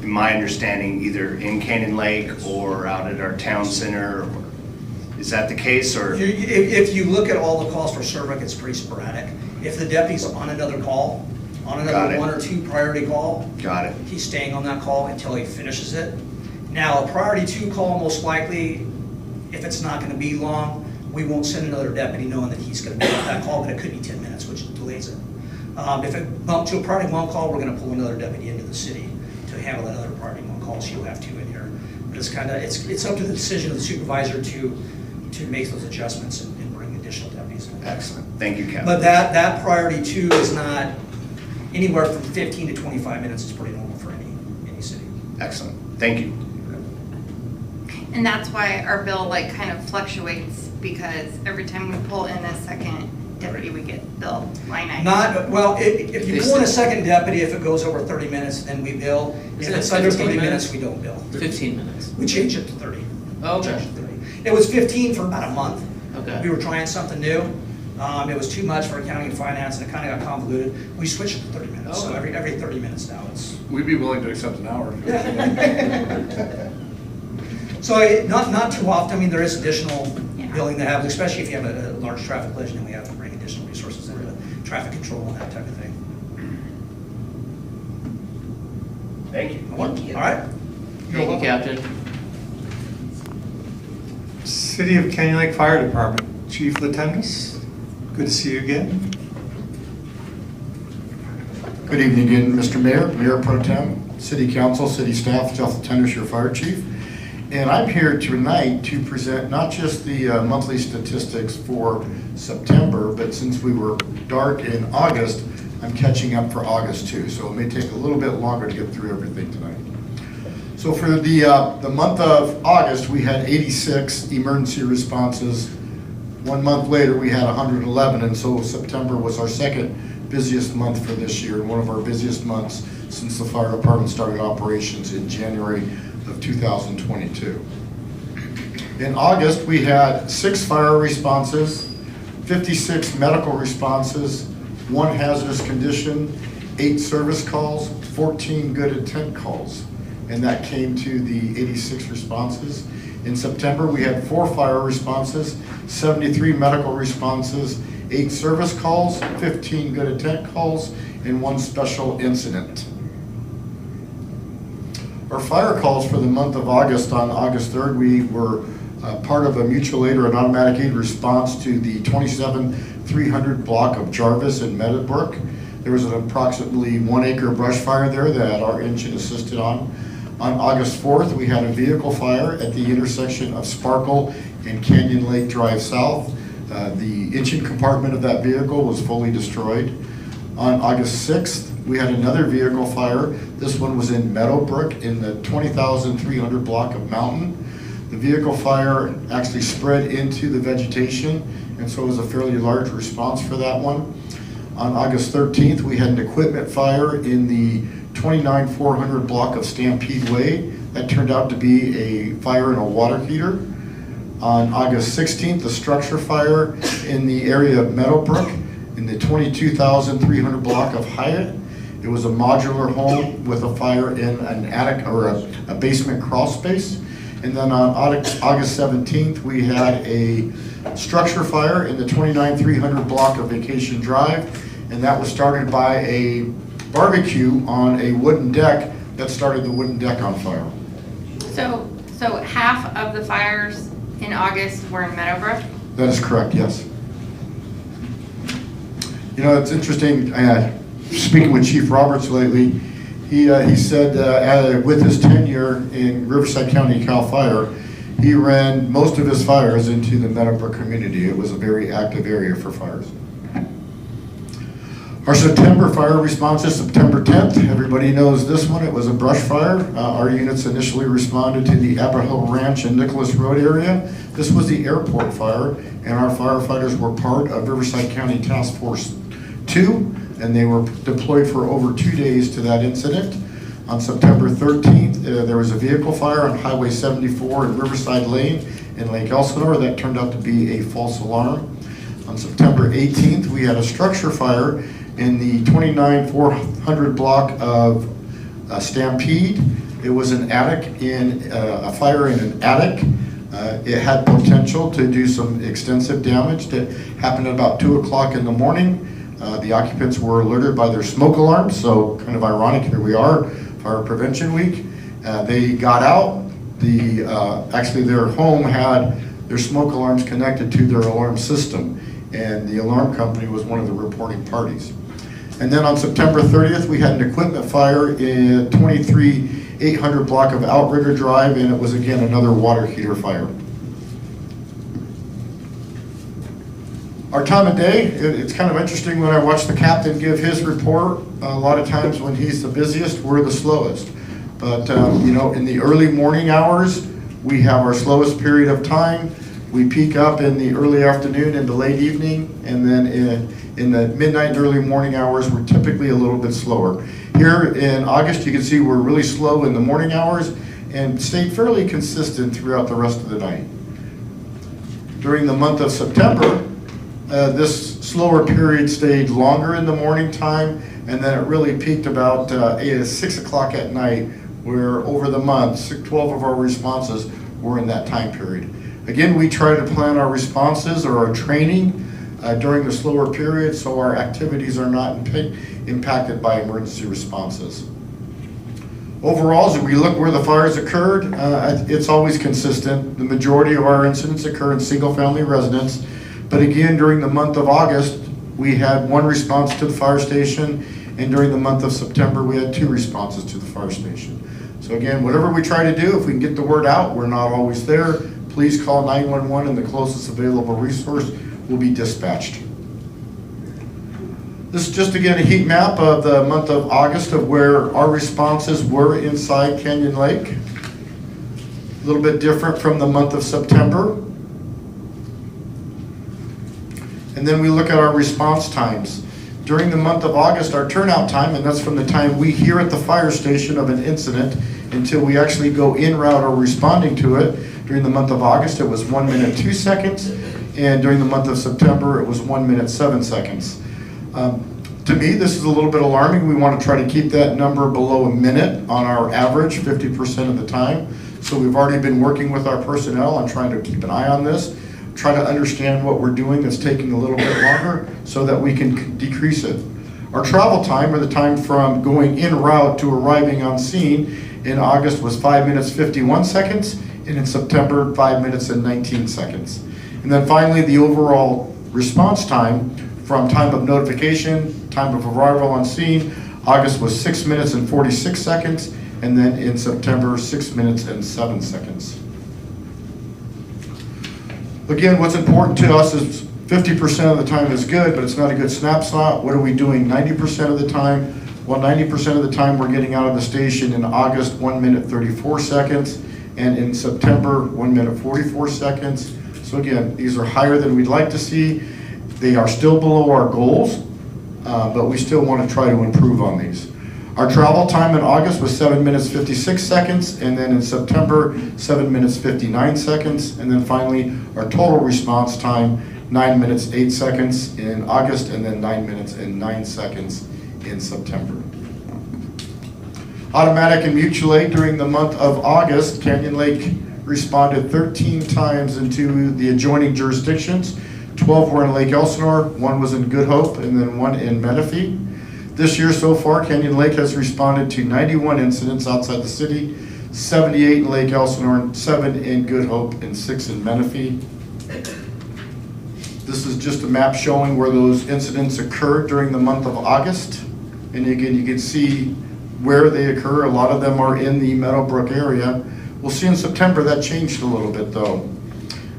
in my understanding, either in Canyon Lake or out at our town center? Is that the case, or?
If you look at all the calls for CERVIC, it's pretty sporadic. If the deputy's on another call, on another 1 or 2 priority call,
got it.
He's staying on that call until he finishes it. Now, a priority 2 call, most likely, if it's not going to be long, we won't send another deputy knowing that he's going to be on that call, but it could be 10 minutes, which delays it. If it bumped to a priority 1 call, we're going to pull another deputy into the city to handle that other priority 1 call, so you'll have 2 in here. But it's up to the decision of the supervisor to make those adjustments and bring additional deputies in.
Excellent. Thank you, Captain.
But that priority 2 is not anywhere from 15 to 25 minutes. Is pretty normal for any city.
Excellent. Thank you.
And that's why our bill like kind of fluctuates, because every time we pull in a second deputy, we get billed line item.
If you pull in a second deputy, if it goes over 30 minutes, then we bill. If it's under 30 minutes, we don't bill.
15 minutes.
We changed it to 30.
Oh, okay.
It was 15 for about a month.
Okay.
We were trying something new. It was too much for accounting and finance, and it kind of got convoluted. We switched it to 30 minutes. So every 30 minutes now it's.
We'd be willing to accept an hour.
So not too often. I mean, there is additional billing that happens, especially if you have a large traffic collision, and we have to bring additional resources into traffic control and that type of thing.
Thank you.
All right.
Thank you, Captain.
City of Canyon Lake Fire Department, Chief Latendis, good to see you again.
Good evening again, Mr. Mayor, Mayor Pro Tem, City Council, City Staff, Jeff Latendis, your Fire Chief. And I'm here tonight to present not just the monthly statistics for September, but since we were dark in August, I'm catching up for August too. So it may take a little bit longer to get through everything tonight. So for the month of August, we had 86 emergency responses. 1 month later, we had 111, and so September was our second busiest month for this year, and one of our busiest months since the fire department started operations in January of 2022. In August, we had 6 fire responses, 56 medical responses, 1 hazardous condition, 8 service calls, 14 good intent calls, and that came to the 86 responses. In September, we had 4 fire responses, 73 medical responses, 8 service calls, 15 good intent calls, and 1 special incident. Our fire calls for the month of August, on August 3rd, we were part of a mutual aid or an automatic aid response to the 27-300 block of Jarvis in Meadowbrook. There was an approximately 1 acre brush fire there that our engine assisted on. On August 4th, we had a vehicle fire at the intersection of Sparkle and Canyon Lake Drive South. The engine compartment of that vehicle was fully destroyed. On August 6th, we had another vehicle fire. This one was in Meadowbrook in the 20,300 block of Mountain. The vehicle fire actually spread into the vegetation, and so it was a fairly large response for that one. On August 13th, we had an equipment fire in the 29,400 block of Stampede Way. That turned out to be a fire in a water heater. On August 16th, a structure fire in the area of Meadowbrook in the 22,300 block of Hyatt. It was a modular home with a fire in an attic or a basement crawl space. And then on August 17th, we had a structure fire in the 29300 block of Vacation Drive, and that was started by a barbecue on a wooden deck that started the wooden deck on fire.
So half of the fires in August were in Meadowbrook?
That is correct, yes. You know, it's interesting, speaking with Chief Roberts lately, he said with his tenure in Riverside County CAL FIRE, he ran most of his fires into the Meadowbrook community. It was a very active area for fires. Our September fire response is September 10th. Everybody knows this one. It was a brush fire. Our units initially responded to the Abrahill Ranch and Nicholas Road area. This was the airport fire, and our firefighters were part of Riverside County Task Force 2, and they were deployed for over 2 days to that incident. On September 13th, there was a vehicle fire on Highway 74 in Riverside Lane in Lake Elsinore. That turned out to be a false alarm. On September 18th, we had a structure fire in the 29400 block of Stampede. It was an attic a fire in an attic. It had potential to do some extensive damage. That happened at about 2 o'clock in the morning. The occupants were alerted by their smoke alarms, so kind of ironic, here we are, Fire Prevention Week. They got out. Actually their home had their smoke alarms connected to their alarm system, and the alarm company was one of the reporting parties. And then on September 30th, we had an equipment fire in 23800 block of Outrigger Drive, and it was again another water heater fire. Our time of day, it's kind of interesting when I watch the captain give his report. A lot of times when he's the busiest, we're the slowest. But you know, in the early morning hours, we have our slowest period of time. We peak up in the early afternoon into late evening, and then in the midnight and early morning hours, we're typically a little bit slower. Here in August, you can see we're really slow in the morning hours and stayed fairly consistent throughout the rest of the night. During the month of September, this slower period stayed longer in the morning time, and then it really peaked about 6 o'clock at night, where over the month, 12 of our responses were in that time period. Again, we try to plan our responses or our training during the slower period so our activities are not impacted by emergency responses. Overall, as we look where the fires occurred, it's always consistent. The majority of our incidents occur in single-family residents. But again, during the month of August, we had 1 response to the fire station, and during the month of September, we had 2 responses to the fire station. So again, whatever we try to do, if we can get the word out, we're not always there. Please call 911 and the closest available resource will be dispatched. This is just again a heat map of the month of August of where our responses were inside Canyon Lake. A little bit different from the month of September. And then we look at our response times. During the month of August, our turnout time, and that's from the time we hear at the fire station of an incident until we actually go en route or responding to it. During the month of August, it was 1 minute 2 seconds, and during the month of September, it was 1 minute 7 seconds. To me, this is a little bit alarming. We want to try to keep that number below a minute on our average 50% of the time. So we've already been working with our personnel on trying to keep an eye on this, try to understand what we're doing that's taking a little bit longer so that we can decrease it. Our travel time, or the time from going en route to arriving on scene, in August was 5 minutes 51 seconds, and in September, 5 minutes and 19 seconds. And then finally, the overall response time from time of notification, time of arrival on scene, August was 6 minutes and 46 seconds, and then in September, 6 minutes and 7 seconds. Again, what's important to us is 50% of the time is good, but it's not a good snapshot. What are we doing 90% of the time? Well, 90% of the time we're getting out of the station in August, 1 minute 34 seconds, and in September, 1 minute 44 seconds. So again, these are higher than we'd like to see. They are still below our goals, but we still want to try to improve on these. Our travel time in August was 7 minutes 56 seconds, and then in September, 7 minutes 59 seconds, and then finally, our total response time, 9 minutes 8 seconds in August, and then 9 minutes and 9 seconds in September. Automatic and mutual aid during the month of August, Canyon Lake responded 13 times into the adjoining jurisdictions. 12 were in Lake Elsinore, 1 was in Good Hope, and then 1 in Menifee. This year so far, Canyon Lake has responded to 91 incidents outside the city, 78 in Lake Elsinore, 7 in Good Hope, and 6 in Menifee. This is just a map showing where those incidents occurred during the month of August. And again, you can see where they occur. A lot of them are in the Meadowbrook area. We'll see in September that changed a little bit though.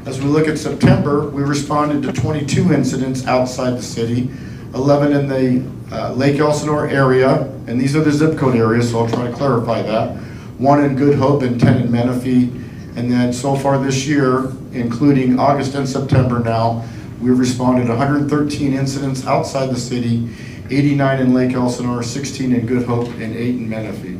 As we look at September, we responded to 22 incidents outside the city, 11 in the Lake Elsinore area, and these are the zip code areas, so I'll try to clarify that. 1 in Good Hope and 10 in Menifee. And then so far this year, including August and September now, we've responded to 113 incidents outside the city, 89 in Lake Elsinore, 16 in Good Hope, and 8 in Menifee.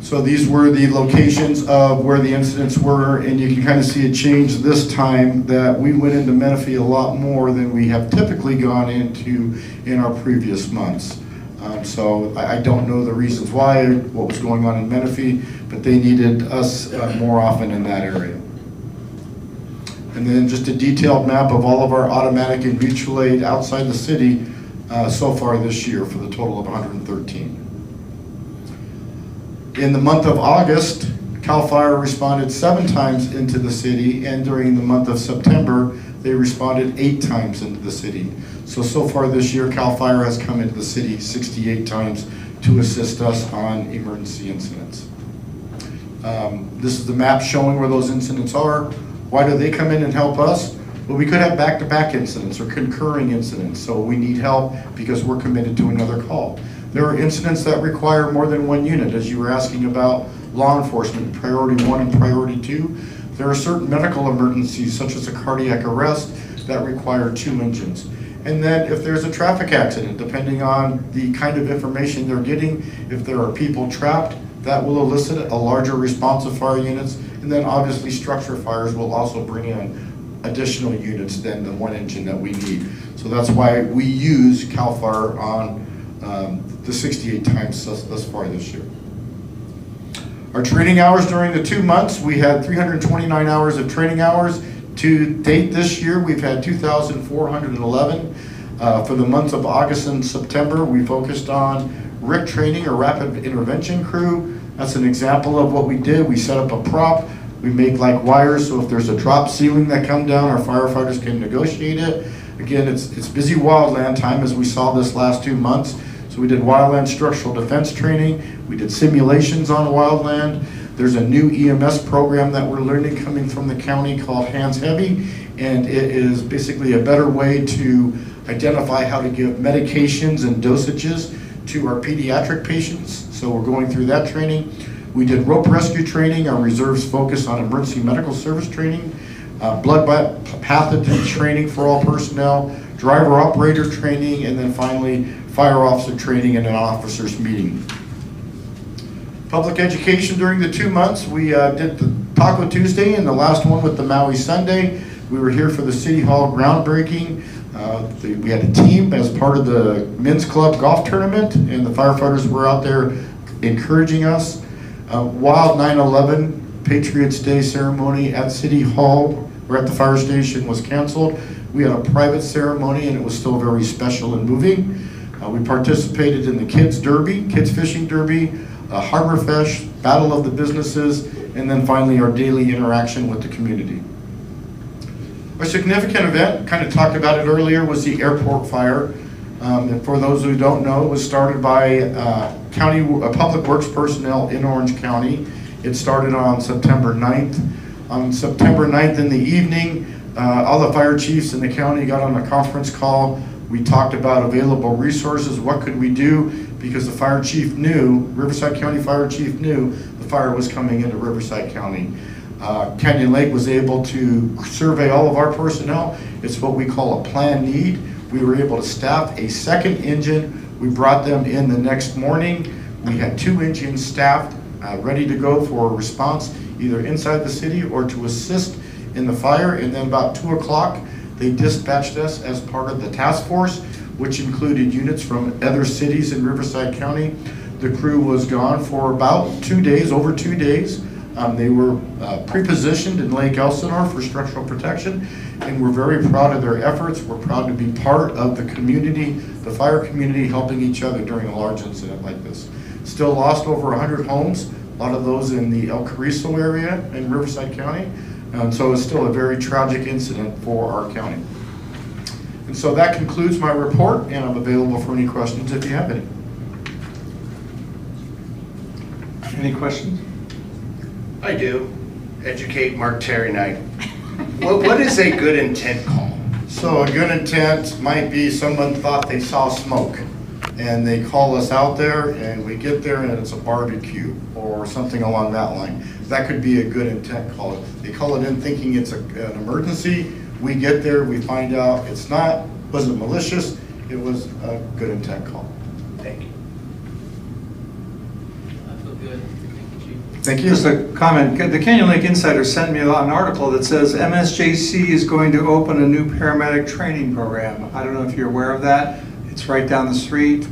So these were the locations of where the incidents were, and you can kind of see a change this time that we went into Menifee a lot more than we have typically gone into in our previous months. So I don't know the reasons why, what was going on in Menifee, but they needed us more often in that area. And then just a detailed map of all of our automatic and mutual aid outside the city so far this year for the total of 113. In the month of August, CAL FIRE responded 7 times into the city, and during the month of September, they responded 8 times into the city. So far this year, CAL FIRE has come into the city 68 times to assist us on emergency incidents. This is the map showing where those incidents are. Why do they come in and help us? Well, we could have back-to-back incidents or concurring incidents, so we need help because we're committed to another call. There are incidents that require more than 1 unit, as you were asking about law enforcement, priority 1 and priority 2. There are certain medical emergencies, such as a cardiac arrest, that require 2 engines. And then if there's a traffic accident, depending on the kind of information they're getting, if there are people trapped, that will elicit a larger response of fire units. And then obviously structure fires will also bring in additional units than the 1 engine that we need. So that's why we use CAL FIRE on the 68 times thus far this year. Our training hours during the 2 months, we had 329 hours of training hours. To date this year, we've had 2,411. For the months of August and September, we focused on RIC training, or rapid intervention crew. That's an example of what we did. We set up a prop. We make like wires, so if there's a drop ceiling that come down, our firefighters can negotiate it. Again, it's busy wildland time, as we saw this last 2 months. So we did wildland structural defense training. We did simulations on wildland. There's a new EMS program that we're learning coming from the county called Hands Heavy, and it is basically a better way to identify how to give medications and dosages to our pediatric patients. So we're going through that training. We did rope rescue training. Our reserves focus on emergency medical service training, blood pathogen training for all personnel, driver operator training, and then finally fire officer training and an officers meeting. Public education during the 2 months, we did the Taco Tuesday and the last one with the Maui Sunday. We were here for the City Hall groundbreaking. We had a team as part of the men's club golf tournament, and the firefighters were out there encouraging us. Wild 9/11 Patriots Day ceremony at City Hall or at the fire station was canceled. We had a private ceremony, and it was still very special and moving. We participated in the Kids Derby, Kids Fishing Derby, Harbor Fest, Battle of the Businesses, and then finally our daily interaction with the community. A significant event, kind of talked about it earlier, was the airport fire. And for those who don't know, it was started by public works personnel in Orange County. It started on September 9th. On September 9th in the evening, all the fire chiefs in the county got on a conference call. We talked about available resources, what could we do, because the fire chief knew, Riverside County Fire Chief knew the fire was coming into Riverside County. Canyon Lake was able to survey all of our personnel. It's what we call a planned need. We were able to staff a 2nd engine. We brought them in the next morning. We had 2 engines staffed, ready to go for a response, either inside the city or to assist in the fire. And then about 2 o'clock, they dispatched us as part of the task force, which included units from other cities in Riverside County. The crew was gone for about 2 days, over 2 days. They were pre-positioned in Lake Elsinore for structural protection, and we're very proud of their efforts. We're proud to be part of the community, the fire community, helping each other during a large incident like this. Still lost over 100 homes, a lot of those in the El Carrizo area in Riverside County. And so it's still a very tragic incident for our county. And so that concludes my report, and I'm available for any questions if you have any.
Any questions?
I do. Educate Mark Terry Knight. What is a good intent call?
So a good intent might be someone thought they saw smoke, and they call us out there, and we get there and it's a barbecue or something along that line. That could be a good intent call. They call it in thinking it's an emergency. We get there, we find out it's not, wasn't malicious, it was a good intent call.
Thank you.
I feel good. Thank you, Chief.
Thank you.
Just a comment. The Canyon Lake Insider sent me an article that says MSJC is going to open a new paramedic training program. I don't know if you're aware of that. It's right down the street.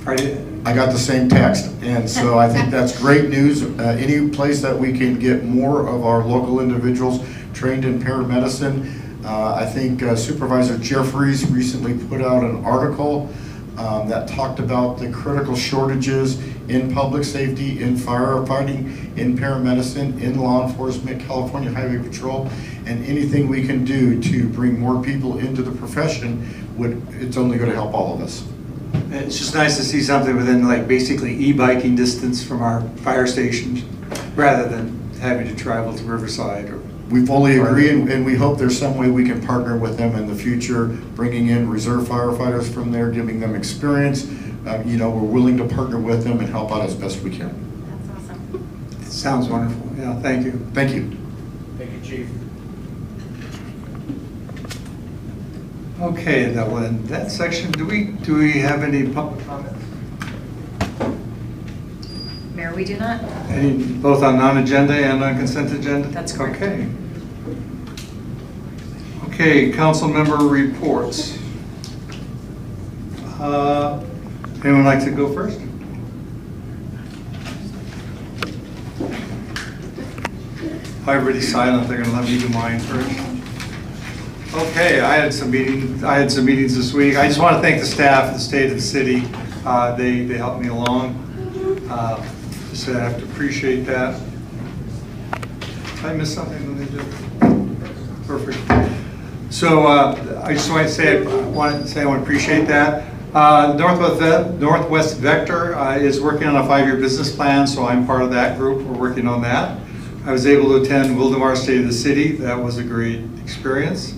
Friday.
I got the same text, and so I think that's great news. Any place that we can get more of our local individuals trained in paramedicine. I think Supervisor Jeffries recently put out an article that talked about the critical shortages in public safety, in firefighting, in paramedicine, in law enforcement, California Highway Patrol, and anything we can do to bring more people into the profession, it's only going to help all of us.
It's just nice to see something within like basically e-biking distance from our fire stations rather than having to travel to Riverside.
We fully agree, and we hope there's some way we can partner with them in the future, bringing in reserve firefighters from there, giving them experience. You know, we're willing to partner with them and help out as best we can.
That's awesome.
It sounds wonderful. Yeah, thank you.
Thank you.
Thank you, Chief.
Okay, that will end that section. Do we have any public comments?
Mayor, we do not.
Any, both on non-agenda and on consent agenda?
That's correct.
Okay. Okay, council member reports. Anyone like to go first? Everybody's silent. They're going to let me do mine first. Okay, I had some meetings this week. I just want to thank the staff, the state, of the city. They helped me along. So I have to appreciate that. Did I miss something when they did? Perfect. So I just want to say I want to appreciate that. Northwest Vector is working on a 5-year business plan, so I'm part of that group. We're working on that. I was able to attend Wildemar State of the City. That was a great experience.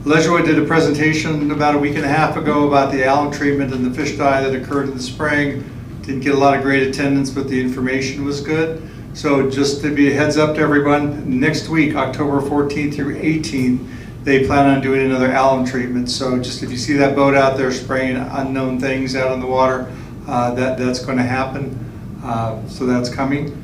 Lejewood did a presentation about a week and a half ago about the alum treatment and the fish die that occurred in the spring. Didn't get a lot of great attendance, but the information was good. So just to be a heads up to everyone, next week, October 14th through 18th, they plan on doing another alum treatment. So just if you see that boat out there spraying unknown things out in the water, that's going to happen. So that's coming.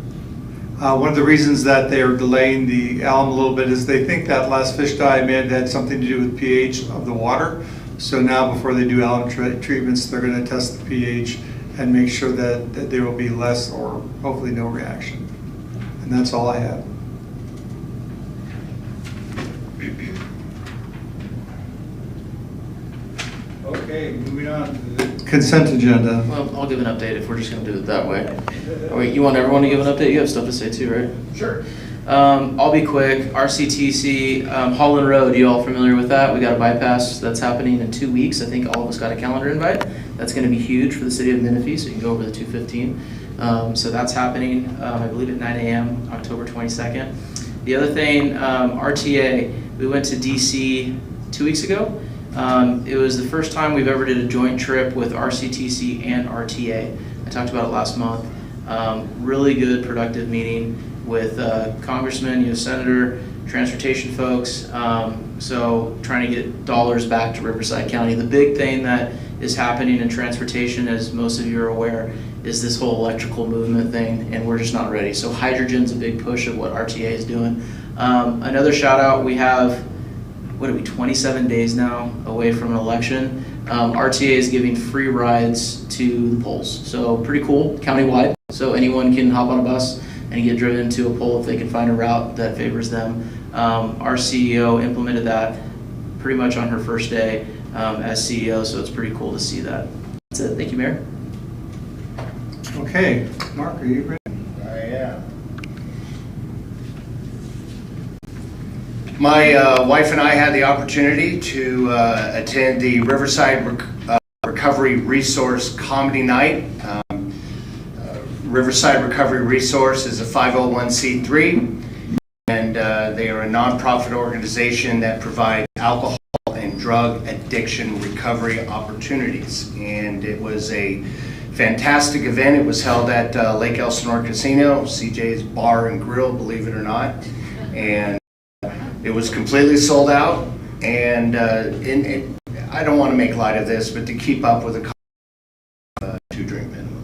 One of the reasons that they're delaying the alum a little bit is they think that last fish die may have had something to do with pH of the water. So now before they do alum treatments, they're going to test the pH and make sure that there will be less or hopefully no reaction. And that's all I have. Okay, moving on to the consent agenda.
Well, I'll give an update if we're just gonna do it that way. Oh, wait, you want everyone to give an update? You have stuff to say too, right?
Sure.
I'll be quick. RCTC, Holland Road, you all familiar with that? We got a bypass that's happening in 2 weeks. I think all of us got a calendar invite. That's gonna be huge for the city of Menifee, so you can go over the 215. So that's happening, I believe at 9 a.m., October 22nd. The other thing, RTA, we went to DC 2 weeks ago. It was the first time we've ever did a joint trip with RCTC and RTA. I talked about it last month. Really good, productive meeting with Congressman, Senator, transportation folks. So trying to get dollars back to Riverside County. The big thing that is happening in transportation, as most of you are aware, is this whole electrical movement thing, and we're just not ready. So hydrogen's a big push of what RTA is doing. Another shout out, we have, 27 days now away from an election. RTA is giving free rides to the polls. So pretty cool, countywide. So anyone can hop on a bus and get driven to a pole if they can find a route that favors them. Our CEO implemented that pretty much on her first day as CEO, so it's pretty cool to see that. That's it. Thank you, Mayor.
Okay, Mark, are you ready?
I am. My wife and I had the opportunity to attend the Riverside Recovery Resource Comedy Night. Riverside Recovery Resource is a 501c3, and they are a nonprofit organization that provides alcohol and drug addiction recovery opportunities. And it was a fantastic event. It was held at Lake Elsinore Casino, CJ's Bar and Grill, believe it or not. And it was completely sold out. And I don't want to make light of this, but to keep up with the 2-drink minimum.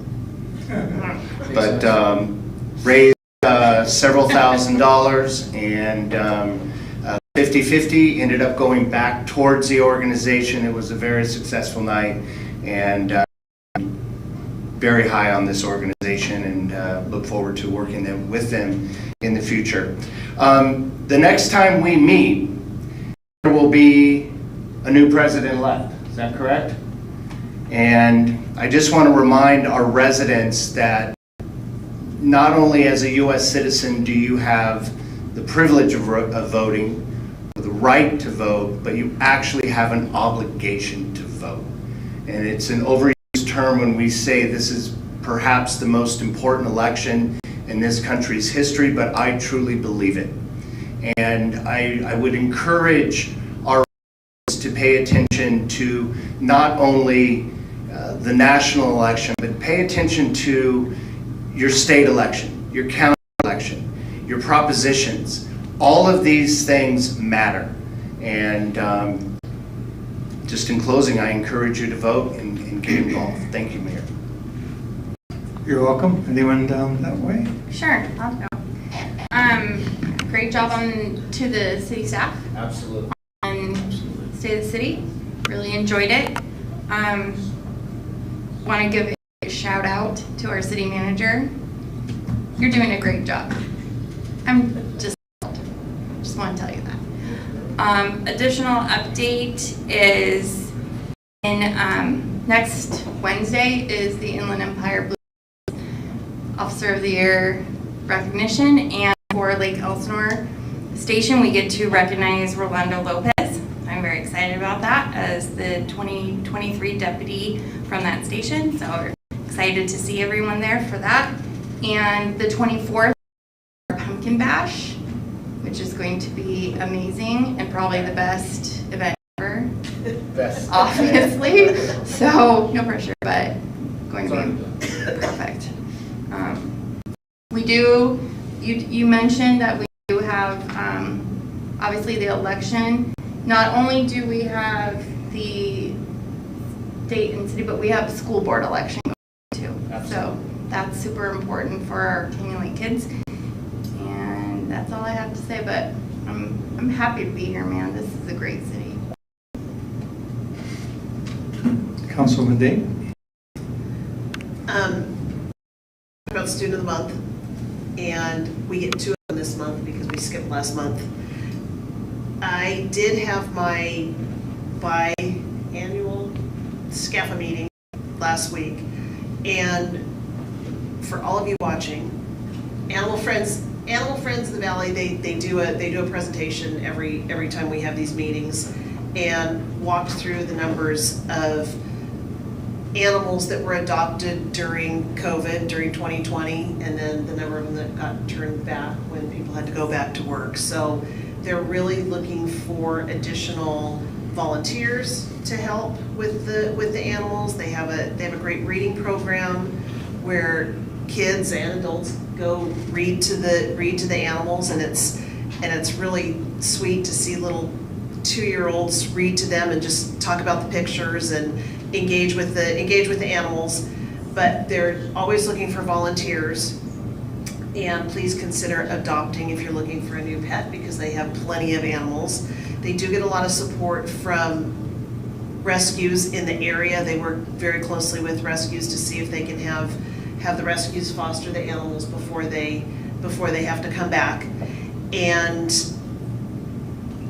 But raised several $1,000s, and 50-50 ended up going back towards the organization. It was a very successful night, and very high on this organization, and look forward to working with them in the future. The next time we meet, there will be a new president-elect. Is that correct? And I just want to remind our residents that not only as a U.S. citizen do you have the privilege of voting, or the right to vote, but you actually have an obligation to vote. And it's an overused term when we say this is perhaps the most important election in this country's history, but I truly believe it. And I would encourage our residents to pay attention to not only the national election, but pay attention to your state election, your county election, your propositions. All of these things matter. And just in closing, I encourage you to vote and get involved. Thank you, Mayor.
You're welcome. Anyone down that way?
Sure, I'll go. Great job to the city staff.
Absolutely.
On State of the City. Really enjoyed it. Want to give a shout out to our city manager. You're doing a great job. I'm just want to tell you that. Additional update is next Wednesday is the Inland Empire Blues Officer of the Year recognition, and for Lake Elsinore Station we get to recognize Rolando Lopez. I'm very excited about that as the 2023 deputy from that station, so we're excited to see everyone there for that. And the 24th, Pumpkin Bash, which is going to be amazing and probably the best event ever.
Best.
Obviously. So no pressure, but going to be perfect. You mentioned that we do have obviously the election. Not only do we have the state and city, but we have school board election going too. Absolutely. So that's super important for our Canyon Lake kids. And that's all I have to say, but I'm happy to be here, man. This is a great city.
Councilwoman Day?
About Student of the Month, and we get 2 of them this month because we skipped last month. I did have my biannual SCAFA meeting last week, and for all of you watching, Animal Friends of the Valley, they do a presentation every time we have these meetings, and walked through the numbers of animals that were adopted during COVID, during 2020, and then the number of them that got turned back when people had to go back to work. So they're really looking for additional volunteers to help with the animals. They have a great reading program where kids and adults go read to the animals, and it's really sweet to see little 2-year-olds read to them and just talk about the pictures and engage with the animals. But they're always looking for volunteers, and please consider adopting if you're looking for a new pet, because they have plenty of animals. They do get a lot of support from rescues in the area. They work very closely with rescues to see if they can have have the rescues foster the animals before they have to come back. And,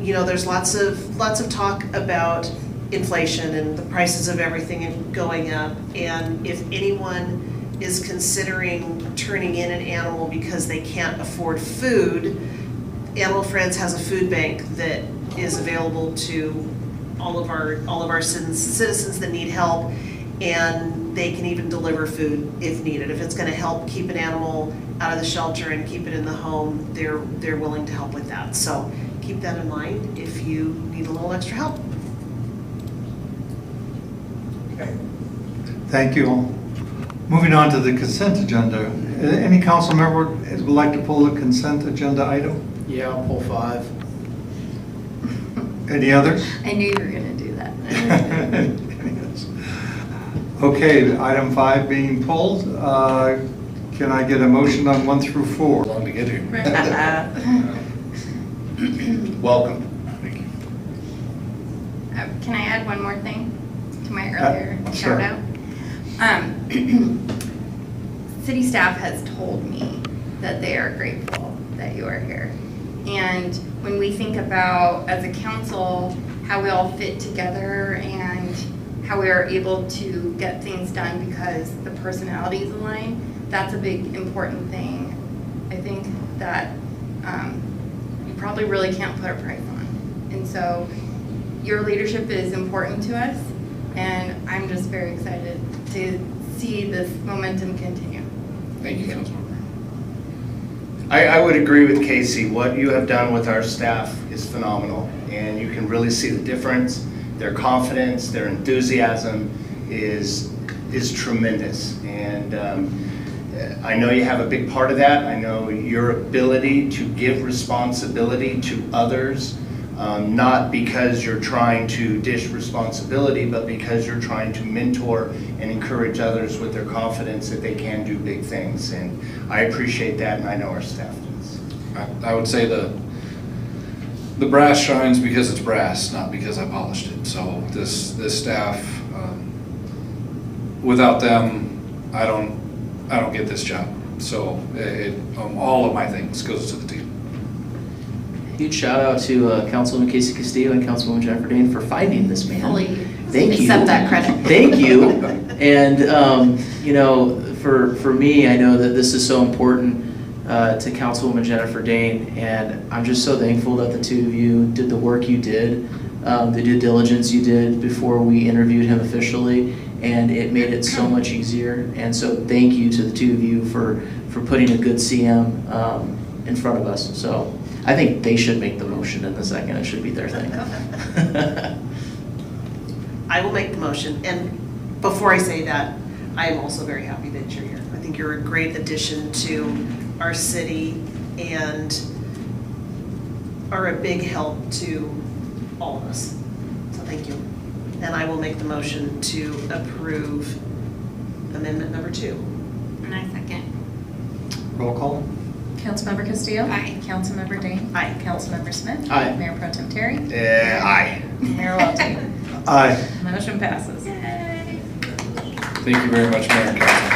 you know, there's lots of talk about inflation and the prices of everything going up. And if anyone is considering turning in an animal because they can't afford food, Animal Friends has a food bank that is available to all of our citizens that need help, and they can even deliver food if needed. If it's going to help keep an animal out of the shelter and keep it in the home, they're willing to help with that. So keep that in mind if you need a little extra help.
Okay. Thank you all. Moving on to the consent agenda. Any council member would like to pull a consent agenda item?
Yeah, I'll pull 5.
Any others?
I knew you were going to do that.
Okay, item 5 being pulled. Can I get a motion on 1 through 4?
Long to get here.
Welcome.
Thank you.
Can I add one more thing to my earlier
sure.
shout out? City staff has told me that they are grateful that you are here. And when we think about, as a council, how we all fit together and how we are able to get things done because the personalities align, that's a big important thing. I think that you probably really can't put a price on. And so your leadership is important to us, and I'm just very excited to see this momentum continue.
Thank you, Councilmember.
I would agree with Casey. What you have done with our staff is phenomenal, and you can really see the difference. Their confidence, their enthusiasm is tremendous. And I know you have a big part of that. I know your ability to give responsibility to others, not because you're trying to dish responsibility, but because you're trying to mentor and encourage others with their confidence that they can do big things. And I appreciate that, and I know our staff does.
I would say the brass shines because it's brass, not because I polished it. So this staff, without them, I don't get this job. So all of my things goes to the team.
Huge shout out to Councilwoman Casey Castillo and Councilwoman Jennifer Dane for finding this man. Thank you.
Accept that credit.
Thank you. And you know, for me, I know that this is so important to Councilwoman Jennifer Dane, and I'm just so thankful that the two of you did the work you did, the due diligence you did before we interviewed him officially, and it made it so much easier. And so thank you to the two of you for putting a good CM in front of us. So I think they should make the motion in the second. It should be their thing.
I will make the motion. And before I say that, I am also very happy that you're here. I think you're a great addition to our city and are a big help to all of us. So thank you. And I will make the motion to approve amendment number 2.
And I second.
Roll call.
Councilmember Castillo?
Aye.
Councilmember Dane?
Aye.
Councilmember Smith?
Aye.
Mayor Pro Tem Terry?
Aye.
Mayor Welty?
Aye.
Motion passes.
Yay.
Thank you very much, Mayor and Council.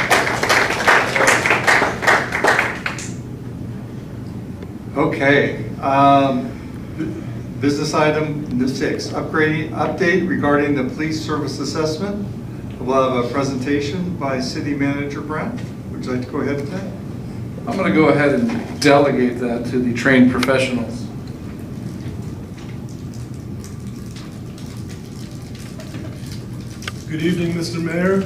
Okay. Business item 6, update regarding the police service assessment. We'll have a presentation by City Manager Brandt. Would you like to go ahead with that?
I'm going to go ahead and delegate that to the trained professionals.
Good evening, Mr. Mayor.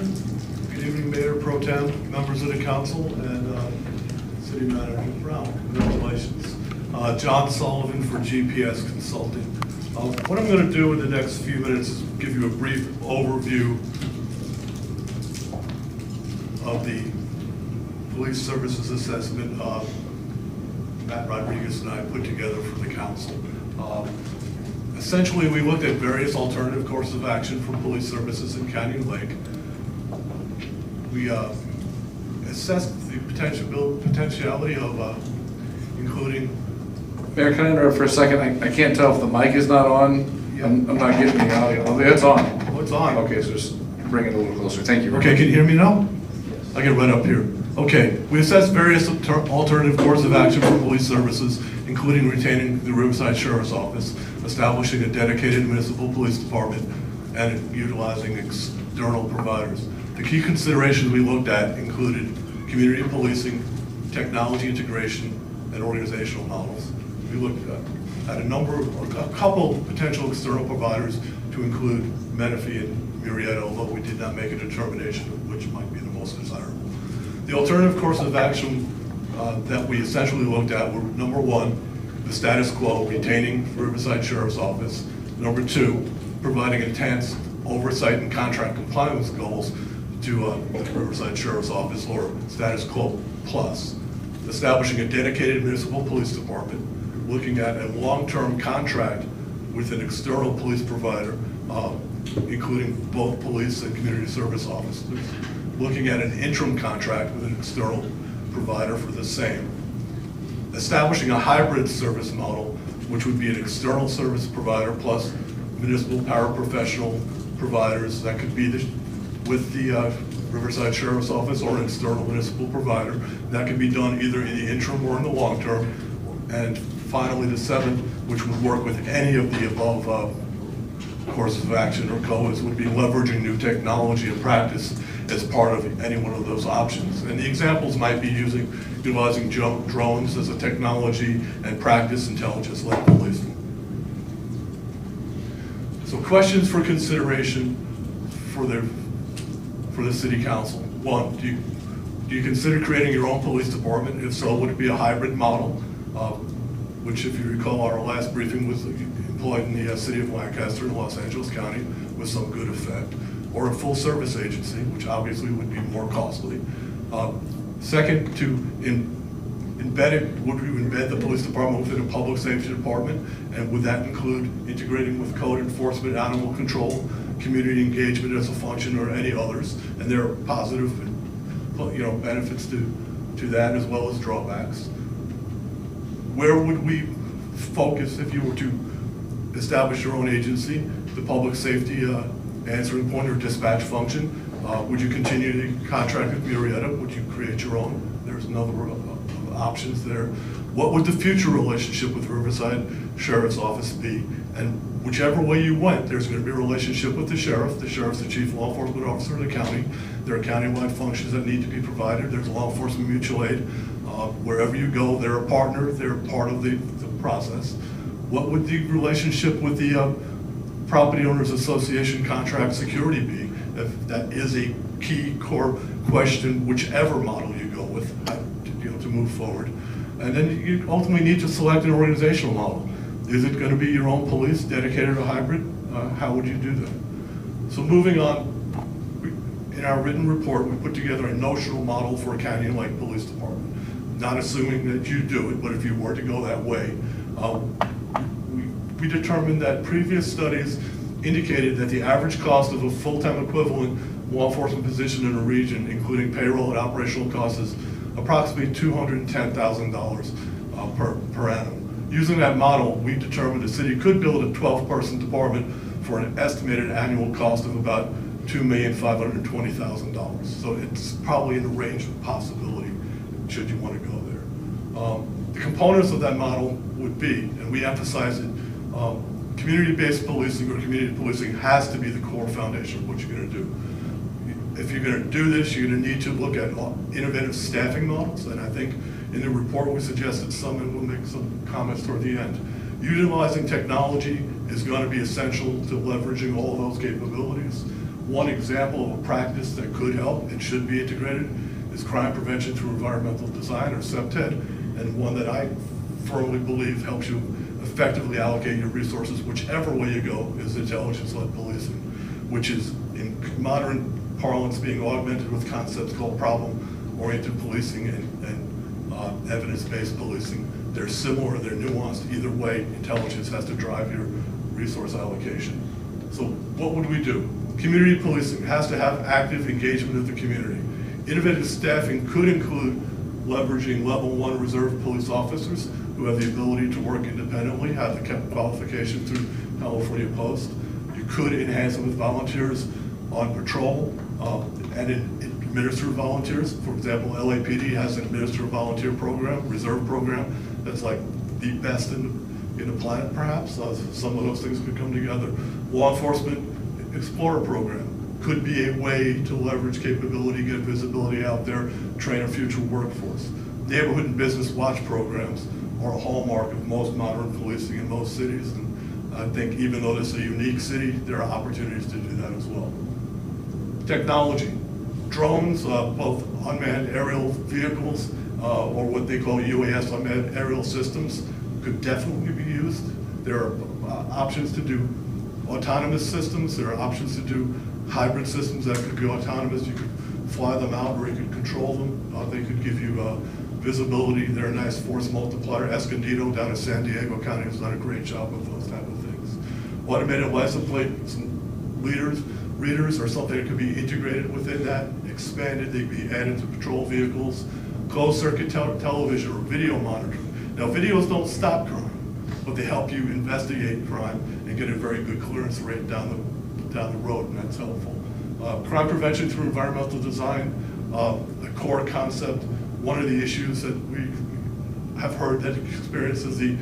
Good evening, Mayor Pro Tem, members of the council, and City Manager Brown. Congratulations. John Sullivan for GPS Consulting. What I'm going to do in the next few minutes is give you a brief overview of the police services assessment Matt Rodriguez and I put together for the council. Essentially, we looked at various alternative courses of action for police services in Canyon Lake. We assessed the potentiality of including.
Mayor, can I interrupt for a second? I can't tell if the mic is not on. I'm not getting the audio. It's on.
Oh, it's on.
Okay, so just bring it a little closer. Thank you.
Okay, can you hear me now? I'll get right up here. Okay, we assessed various alternative courses of action for police services, including retaining the Riverside Sheriff's Office, establishing a dedicated municipal police department, and utilizing external providers. The key considerations we looked at included community policing, technology integration, and organizational models. We looked at a couple potential external providers to include Menifee and Murrieta, although we did not make a determination of which might be the most desirable. The alternative courses of action that we essentially looked at were, number one, the status quo, retaining Riverside Sheriff's Office. Number two, providing enhanced oversight and contract compliance goals to the Riverside Sheriff's Office, or status quo plus. Establishing a dedicated municipal police department, looking at a long-term contract with an external police provider, including both police and community service officers, looking at an interim contract with an external provider for the same, establishing a hybrid service model, which would be an external service provider plus municipal paraprofessional providers that could be with the Riverside Sheriff's Office or an external municipal provider. That could be done either in the interim or in the long term. And finally, the seventh, which would work with any of the above courses of action or COAs, would be leveraging new technology and practice as part of any one of those options. And the examples might be utilizing drones as a technology and practice intelligence-led policing. So questions for consideration for the city council. One, do you consider creating your own police department? If so, would it be a hybrid model, which, if you recall, our last briefing was employed in the city of Lancaster in Los Angeles County with some good effect, or a full service agency, which obviously would be more costly. Second, would we embed the police department within a public safety department? And would that include integrating with code enforcement, animal control, community engagement as a function, or any others? And there are positive benefits to that, as well as drawbacks. Where would we focus if you were to establish your own agency? The public safety answering point or dispatch function? Would you continue to contract with Murrieta? Would you create your own? There's a number of options there. What would the future relationship with Riverside Sheriff's Office be? And whichever way you went, there's going to be a relationship with the sheriff. The sheriff's the chief law enforcement officer of the county. There are countywide functions that need to be provided. There's law enforcement mutual aid. Wherever you go, they're a partner. They're part of the process. What would the relationship with the Property Owners Association contract security be? If that is a key core question, whichever model you go with, to move forward. And then you ultimately need to select an organizational model. Is it going to be your own police, dedicated or hybrid? How would you do that? So moving on, in our written report, we put together a notional model for a Canyon-like police department. Not assuming that you do it, but if you were to go that way, we determined that previous studies indicated that the average cost of a full-time equivalent law enforcement position in a region, including payroll and operational costs, is approximately $210,000 per annum. Using that model, we determined the city could build a 12-person department for an estimated annual cost of about $2,520,000. So it's probably in the range of possibility should you want to go there. The components of that model would be, and we emphasize it, community-based policing or community policing has to be the core foundation of what you're going to do. If you're going to do this, you're going to need to look at innovative staffing models, and I think in the report we suggested some, and we'll make some comments toward the end. Utilizing technology is going to be essential to leveraging all of those capabilities. One example of a practice that could help and should be integrated is crime prevention through environmental design, or CPTED, and one that I firmly believe helps you effectively allocate your resources whichever way you go is intelligence-led policing, which is in modern parlance being augmented with concepts called problem-oriented policing and evidence-based policing. They're similar, they're nuanced. Either way, intelligence has to drive your resource allocation. So what would we do? Community policing has to have active engagement of the community. Innovative staffing could include leveraging level 1 reserve police officers who have the ability to work independently, have the qualification through California Post. You could enhance it with volunteers on patrol, and administer volunteers. For example, LAPD has an administer volunteer program, reserve program, that's like the best in the planet perhaps. Some of those things could come together. Law enforcement explorer program could be a way to leverage capability, get visibility out there, train a future workforce. Neighborhood and business watch programs are a hallmark of most modern policing in most cities. And I think even though this is a unique city, there are opportunities to do that as well. Technology, drones, both unmanned aerial vehicles, or what they call UAS, unmanned aerial systems, could definitely be used. There are options to do autonomous systems. There are options to do hybrid systems that could be autonomous. You could fly them out or you could control them. They could give you visibility. They're a nice force multiplier. Escondido down in San Diego County has done a great job with those type of things. Automated license plate readers or something that could be integrated within that, expanded. They could be added to patrol vehicles. Closed circuit television or video monitoring. Now, videos don't stop crime, but they help you investigate crime and get a very good clearance rate down the road, and that's helpful. Crime prevention through environmental design, a core concept. One of the issues that we have heard that experiences the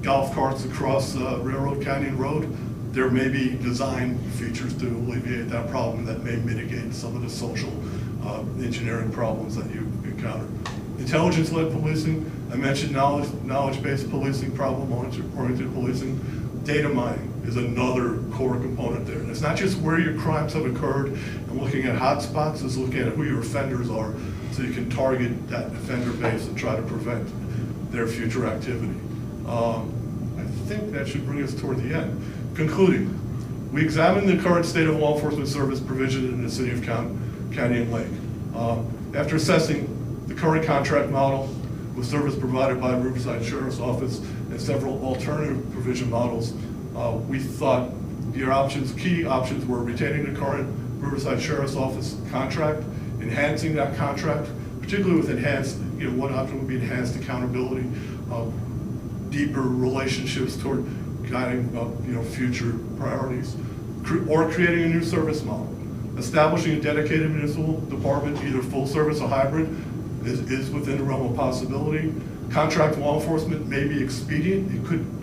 golf carts across Railroad Canyon Road. There may be design features to alleviate that problem that may mitigate some of the social engineering problems that you encounter. Intelligence-led policing, I mentioned knowledge-based policing, problem-oriented policing. Data mining is another core component there. And it's not just where your crimes have occurred and looking at hotspots, it's looking at who your offenders are so you can target that offender base and try to prevent their future activity. I think that should bring us toward the end. Concluding, we examined the current state of law enforcement service provision in the city of Canyon Lake. After assessing the current contract model with service provided by Riverside Sheriff's Office and several alternative provision models, we thought the key options were retaining the current Riverside Sheriff's Office contract, enhancing that contract, particularly with enhanced, one option would be enhanced accountability, deeper relationships toward guiding future priorities, or creating a new service model. Establishing a dedicated municipal department, either full service or hybrid, is within the realm of possibility. Contract law enforcement may be expedient.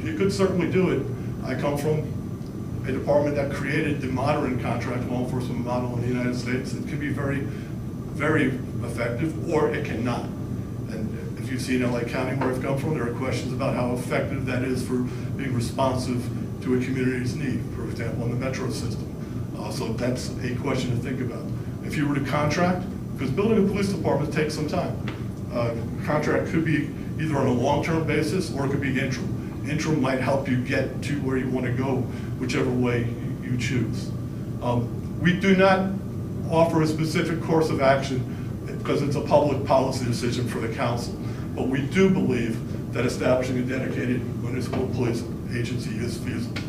It could certainly do it. I come from a department that created the modern contract law enforcement model in the United States. It can be very, very effective, or it cannot. And if you've seen LA County, where I've come from, there are questions about how effective that is for being responsive to a community's need, for example, in the metro system. So that's a question to think about. If you were to contract, because building a police department takes some time. Contract could be either on a long-term basis or it could be interim. Interim might help you get to where you want to go, whichever way you choose. We do not offer a specific course of action because it's a public policy decision for the council. But we do believe that establishing a dedicated municipal police agency is feasible.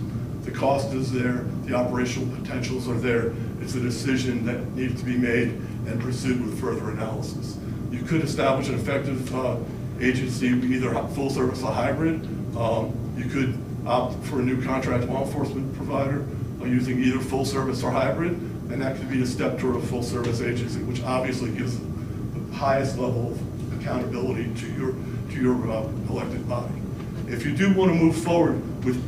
The cost is there, the operational potentials are there. It's a decision that needs to be made and pursued with further analysis. You could establish an effective agency, either full service or hybrid. You could opt for a new contract law enforcement provider using either full service or hybrid, and that could be a step toward a full service agency, which obviously gives the highest level of accountability to your elected body. If you do want to move forward with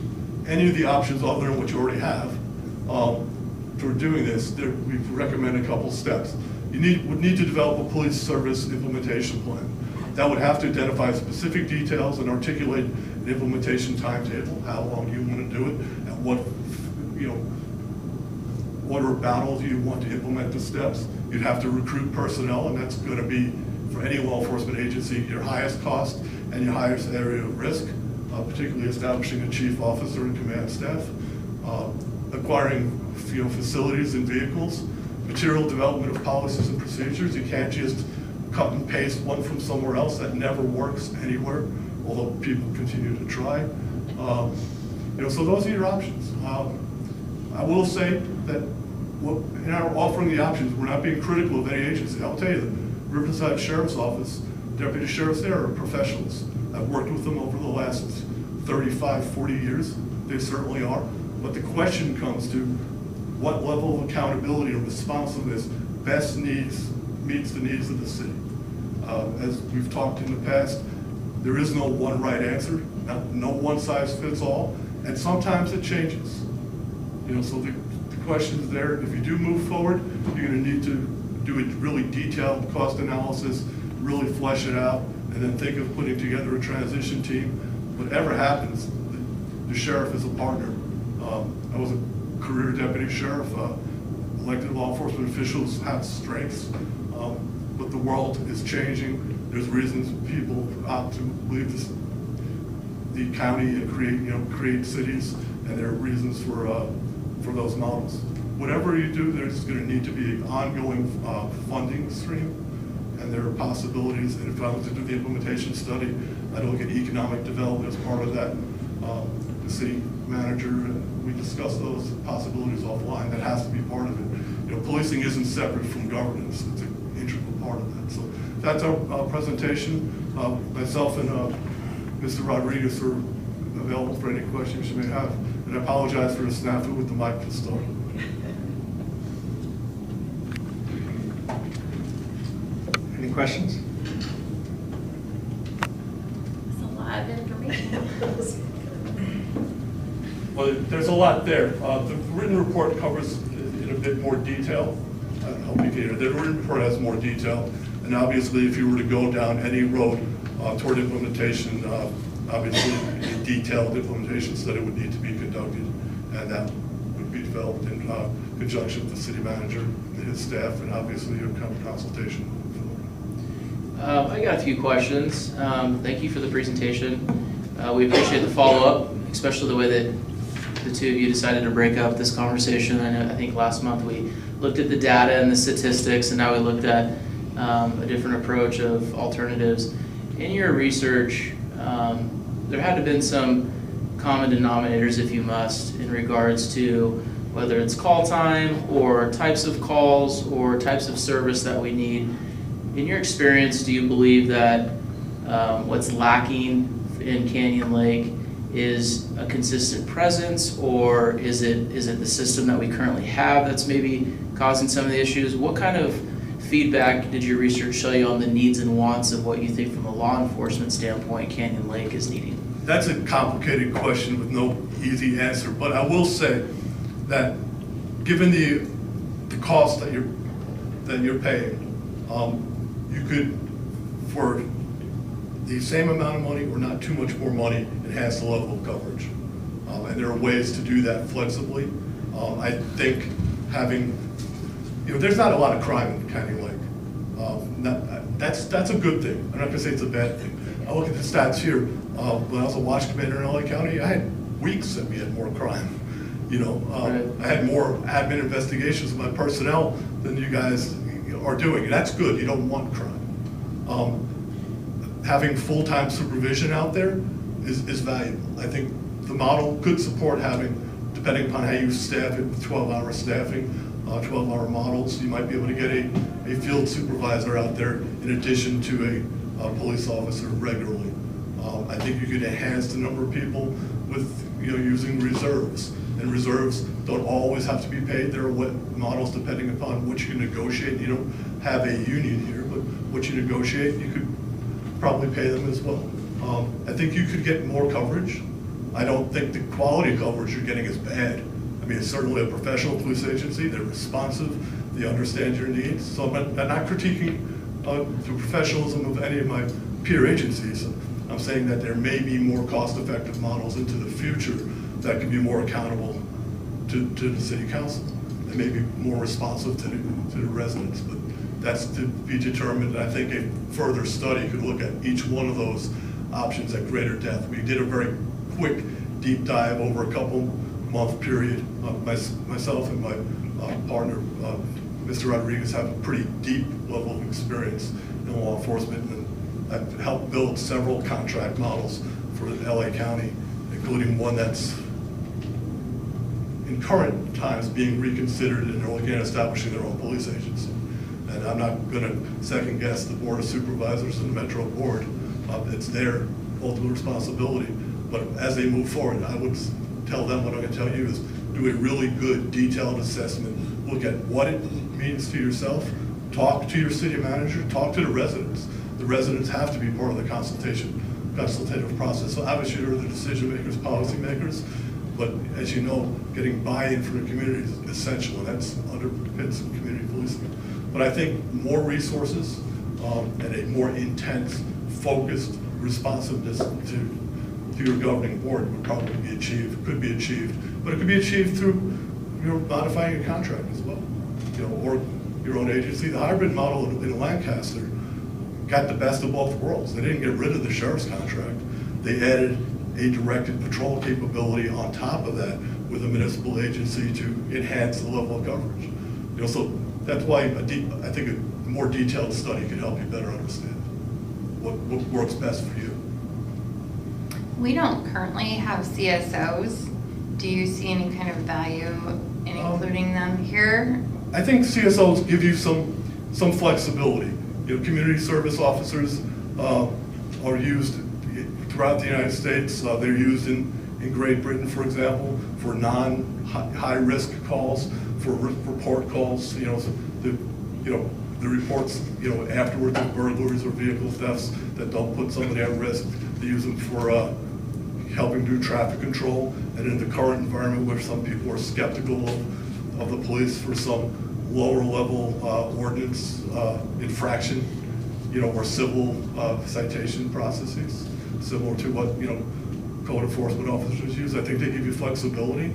any of the options other than what you already have, for doing this, we recommend a couple steps. You would need to develop a police service implementation plan. That would have to identify specific details and articulate an implementation timetable, how long you want to do it, and what order of battle do you want to implement the steps. You'd have to recruit personnel, and that's going to be, for any law enforcement agency, your highest cost and your highest area of risk, particularly establishing a chief officer and command staff, acquiring facilities and vehicles, material development of policies and procedures. You can't just cut and paste one from somewhere else. That never works anywhere, although people continue to try. So those are your options. I will say that in our offering the options, we're not being critical of any agency. I'll tell you, the Riverside Sheriff's Office, deputy sheriffs there are professionals. I've worked with them over the last 35, 40 years. They certainly are. But the question comes to what level of accountability and responsiveness best meets meets the needs of the city. As we've talked in the past, there is no one right answer, no one size fits all, and sometimes it changes. You know, so the question's there. If you do move forward, you're gonna need to do a really detailed cost analysis, really flesh it out, and then think of putting together a transition team. Whatever happens, the sheriff is a partner. I was a career deputy sheriff. Elected law enforcement officials have strengths, but the world is changing. There's reasons people opt to leave the county and create cities, and there are reasons for those models. Whatever you do, there's going to need to be an ongoing funding stream, and there are possibilities. And if I was to do the implementation study, I'd look at economic development as part of that. The city manager, and we discussed those possibilities offline. That has to be part of it. You know, policing isn't separate from governance. It's an integral part of that. So that's our presentation. Myself and Mr. Rodriguez are available for any questions you may have. And I apologize for the snafu with the mic to start.
Any questions?
That's a lot of information.
Well, there's a lot there. The written report covers in a bit more detail. I hope you can hear. The written report has more detail. And obviously, if you were to go down any road toward implementation, obviously a detailed implementation study would need to be conducted. And that would be developed in conjunction with the city manager and his staff, and obviously your consultation.
I got a few questions. Thank you for the presentation. We appreciate the follow-up, especially the way that the two of you decided to break up this conversation. I think last month we looked at the data and the statistics, and now we looked at a different approach of alternatives. In your research, there had to have been some common denominators, if you must, in regards to whether it's call time or types of calls or types of service that we need. In your experience, do you believe that what's lacking in Canyon Lake is a consistent presence, or is it the system that we currently have that's maybe causing some of the issues? What kind of feedback did your research show you on the needs and wants of what you think from a law enforcement standpoint Canyon Lake is needing?
That's a complicated question with no easy answer, but I will say that given the cost that you're paying, you could, for the same amount of money or not too much more money, enhance the level of coverage. And there are ways to do that flexibly. I think having, there's not a lot of crime in Canyon Lake. That's a good thing. I'm not gonna say it's a bad thing. I look at the stats here. When I was a watch commander in LA County, I had weeks that we had more crime. I had more admin investigations of my personnel than you guys are doing. And that's good. You don't want crime. Having full-time supervision out there is valuable. I think the model could support having, depending upon how you staff it, with 12-hour staffing, 12-hour models, you might be able to get a field supervisor out there in addition to a police officer regularly. I think you could enhance the number of people with using reserves. And reserves don't always have to be paid. There are models depending upon what you negotiate. You don't have a union here, but what you negotiate, you could probably pay them as well. I think you could get more coverage. I don't think the quality of coverage you're getting is bad. I mean, it's certainly a professional police agency. They're responsive. They understand your needs. So I'm not critiquing the professionalism of any of my peer agencies. I'm saying that there may be more cost-effective models into the future that can be more accountable to the city council and maybe more responsive to the residents. But that's to be determined. I think a further study could look at each one of those options at greater depth. We did a very quick deep dive over a couple-month period. Myself and my partner, Mr. Rodriguez, have a pretty deep level of experience in law enforcement, and I've helped build several contract models for LA County, including one that's in current times being reconsidered, and they're looking at establishing their own police agency. And I'm not going to second guess the Board of Supervisors and the Metro Board. It's their ultimate responsibility. But as they move forward, I would tell them what I'm going to tell you is do a really good detailed assessment. Look at what it means to yourself, talk to your city manager, talk to the residents. The residents have to be part of the consultative process. So obviously they're the decision makers, policy makers, but as you know, getting buy-in from the community is essential, and that's underpins community policing. But I think more resources and a more intense, focused responsiveness to your governing board would probably be achieved, could be achieved, but it could be achieved through, you know, modifying a contract as well, you know, or your own agency. The hybrid model in Lancaster got the best of both worlds. They didn't get rid of the sheriff's contract. They added a directed patrol capability on top of that with a municipal agency to enhance the level of coverage. You know, so that's why I think a more detailed study could help you better understand what works best for you.
We don't currently have CSOs. Do you see any kind of value in including them here?
I think CSOs give you some flexibility. You know, community service officers are used throughout the United States. They're used in Great Britain, for example, for non-high risk calls, for report calls. You know, so the reports, you know, afterwards of burglaries or vehicle thefts that don't put somebody at risk. They use them for helping do traffic control. And in the current environment where some people are skeptical of the police for some lower level ordinance infraction, you know, or civil citation processes, similar to what, you know, code enforcement officers use. I think they give you flexibility.